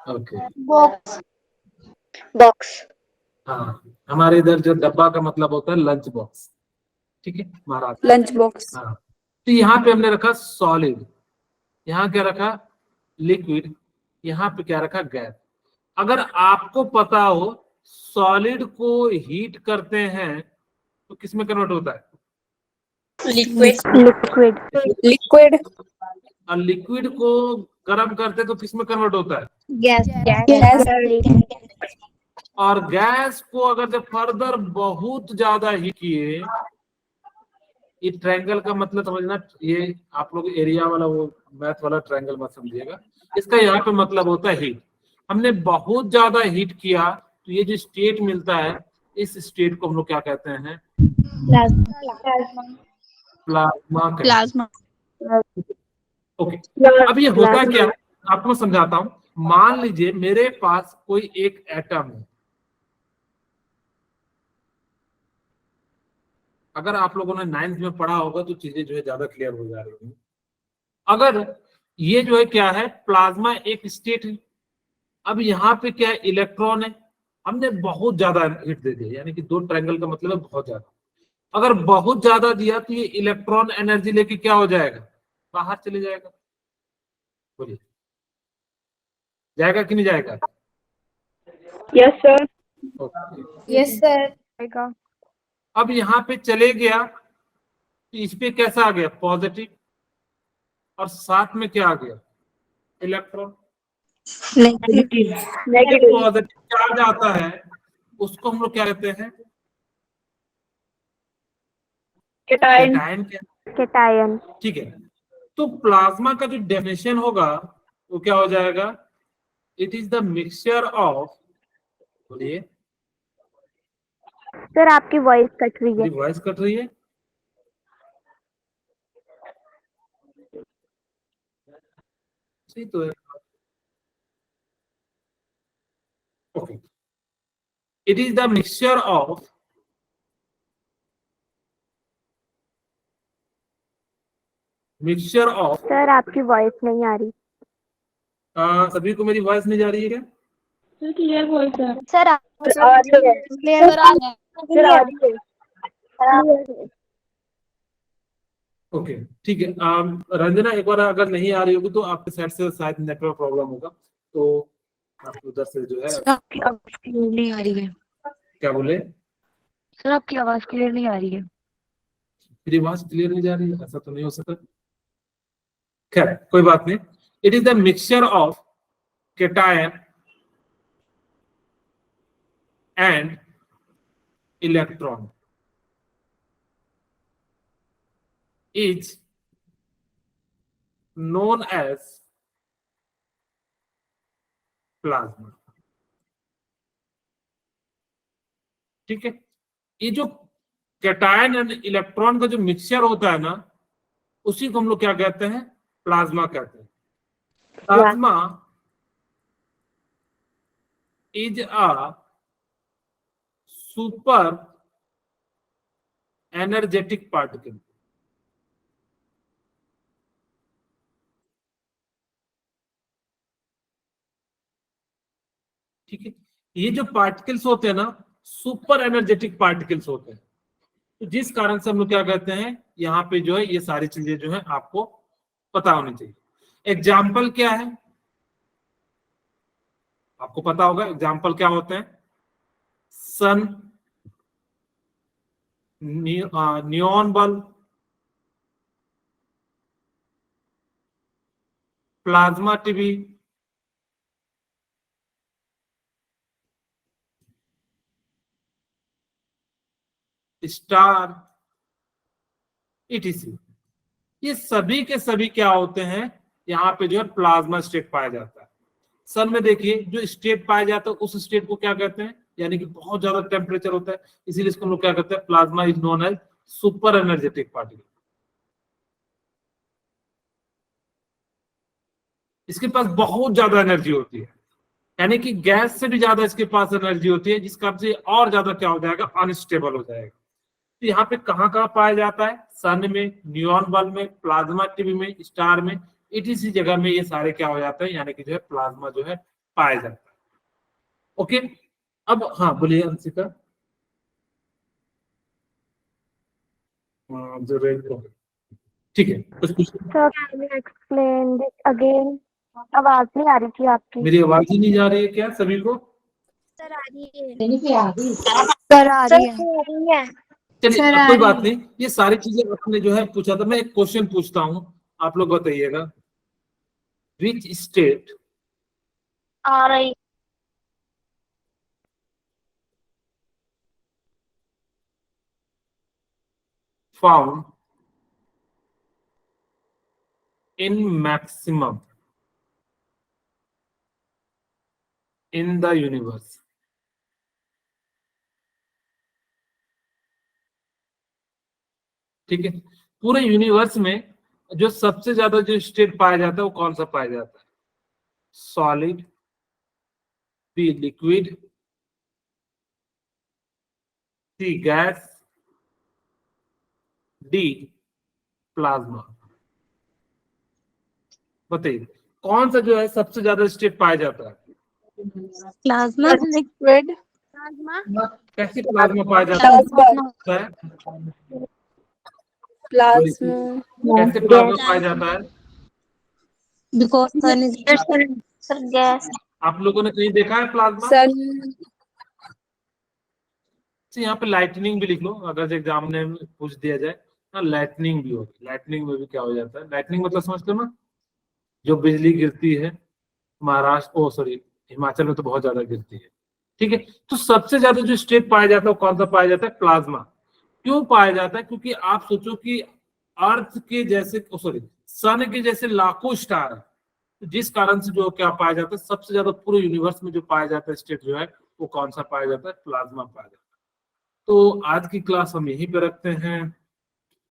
Okay, Box. हाँ, हमारे इधर जो डब्बा का मतलब होता है लंच बॉक्स, ठीक है, महाराष्ट्र। Lunch box. हाँ, तो यहाँ पे हमने रखा सॉलिड, यहाँ क्या रखा, लिक्विड, यहाँ पे क्या रखा, गैस। अगर आपको पता हो सॉलिड को हीट करते हैं तो किसमें कन्वर्ट होता है, Liquid. Liquid. और लिक्विड को गर्म करते तो किसमें कन्वर्ट होता है, Gas. Gas. और गैस को अगर जब फर्दर बहुत ज्यादा हीट किए ये ट्रायंगल का मतलब समझना, ये आप लोग एरिया वाला वो मैथ वाला ट्रायंगल मत समझिएगा। इसका यहाँ पे मतलब होता है हीट। हमने बहुत ज्यादा हीट किया तो ये जो स्टेट मिलता है, इस स्टेट को हम लोग क्या कहते हैं? प्लाज्मा कहते हैं। Plasma. ओके, अब ये होता क्या है आपको मैं समझाता हूं। मान लीजिए मेरे पास कोई एक एटम है। अगर आप लोगों ने 9th में पढ़ा होगा तो चीजें जो है ज्यादा क्लियर हो जा रही हैं। अगर ये जो है क्या है, प्लाज्मा एक स्टेट है। अब यहाँ पे क्या है, इलेक्ट्रॉन है। हमने बहुत ज्यादा हीट दे दिया, यानी कि 2 ट्रायंगल का मतलब है बहुत ज्यादा। अगर बहुत ज्यादा दिया तो ये इलेक्ट्रॉन एनर्जी लेके क्या हो जाएगा, बाहर चले जाएगा। बोलिए, जाएगा कि नहीं जाएगा? Yes, sir. Okay, Yes, sir. अब यहाँ पे चले गया तो इस पे कैसा आ गया, पॉजिटिव, और साथ में क्या आ गया, इलेक्ट्रॉन। Negative. पॉजिटिव चार्ज आता है उसको हम लोग क्या कहते हैं, Cation. कैटायन। cation. ठीक है, तो प्लाज्मा का जो डेफिनेशन होगा वो क्या हो जाएगा, it is the mixture of, बोलिए, सर आपकी वॉइस कट रही है। मेरी वॉइस कट रही है? सही तो है। Okay, it is the mixture of sir आपकी वॉइस नहीं आ रही। सभी को मेरी वॉइस नहीं जा रही है क्या? सर आप ओके, ठीक है। रंजना, एक बार अगर नहीं आ रही होगी तो आपके साइड से शायद नेटवर्क प्रॉब्लम होगा, तो आप उधर से जो है। आपकी आवाज क्लियर नहीं आ रही है। क्या बोले? सर आपकी आवाज क्लियर नहीं आ रही है। मेरी आवाज क्लियर नहीं जा रही है? ऐसा तो नहीं हो सकता। खैर कोई बात नहीं। It is the mixture of cation and electron is known as plasma. ठीक है, ये जो कैटायन एंड इलेक्ट्रॉन का जो मिक्सचर होता है ना, उसी को हम लोग क्या कहते हैं, प्लाज्मा कहते हैं। Plasma is a super energetic particle. ठीक है, ये जो पार्टिकल्स होते हैं ना, सुपर एनर्जेटिक पार्टिकल्स होते हैं। तो जिस कारण से हम लोग क्या कहते हैं, यहाँ पे जो है ये सारी चीजें जो है आपको पता होनी चाहिए। एग्जाम्पल क्या है, आपको पता होगा एग्जाम्पल क्या होते हैं। Sun, neon bulb, plasma TV, star, etc. ये सभी के सभी क्या होते हैं, यहाँ पे जो है प्लाज्मा स्टेट पाया जाता है। सन में देखिए जो स्टेट पाया जाता है उस स्टेट को क्या कहते हैं, यानी कि बहुत ज्यादा टेम्परेचर होता है, इसीलिए इसको हम लोग क्या कहते हैं, plasma is known as super energetic particle. इसके पास बहुत ज्यादा एनर्जी होती है, यानी कि गैस से भी ज्यादा इसके पास एनर्जी होती है, जिस कारण से और ज्यादा क्या हो जाएगा, अनस्टेबल हो जाएगा। तो यहाँ पे कहाँ कहाँ पाया जाता है, सन में, नियॉन बल्ब में, प्लाज्मा टीवी में, स्टार में, इसी जगह में ये सारे क्या हो जाते हैं, यानी कि जो है प्लाज्मा जो है पाया जाता है। ओके, अब हाँ बोलिए अंशिका। जो रेड को, ठीक है, कुछ कुछ sir can you explain this again. आवाज नहीं आ रही थी आपकी। मेरी आवाज ही नहीं जा रही है क्या सभी को? सर आ रही है। सर आ रही है। चलिए सर, अब आ कोई रही बात है। नहीं, ये सारी चीजें आपने जो है पूछा था। मैं एक क्वेश्चन पूछता हूँ, आप लोग बताइएगा। विच स्टेट आ रही। Found in maximum in the universe. ठीक है, पूरे यूनिवर्स में जो सबसे ज्यादा जो स्टेट पाया जाता है वो कौन सा पाया जाता है? सॉलिड, बी लिक्विड, सी गैस, डी प्लाज्मा। बताइए कौन सा जो है सबसे ज्यादा स्टेट पाया जाता है? प्लाज्मा लिक्विड कैसे प्लाज्मा पाया जाता है? प्लाज्मा कैसे प्लाज्मा पाया जाता है? Because sun is sir gas आप लोगों ने कहीं देखा है प्लाज्मा? सन यहाँ पे लाइटनिंग भी लिख लो, अगर एग्जाम में पूछ दिया जाए ना, लाइटनिंग भी होगी। लाइटनिंग में भी क्या हो जाता है? लाइटनिंग मतलब समझते हो ना, जो बिजली गिरती है महाराष्ट्र, ओ सॉरी हिमाचल में तो बहुत ज्यादा गिरती है। ठीक है, तो सबसे ज्यादा जो स्टेट पाया जाता है वो कौन सा पाया जाता है? प्लाज्मा। क्यों पाया जाता है? क्योंकि आप सोचो कि अर्थ के जैसे, सॉरी सन के जैसे लाखों स्टार है, तो जिस कारण से जो क्या पाया जाता है, सबसे ज्यादा पूरे यूनिवर्स में जो पाया जाता है स्टेट जो है वो कौन सा पाया जाता है? प्लाज्मा पाया जाता है। तो आज की क्लास हम यहीं पे रखते हैं।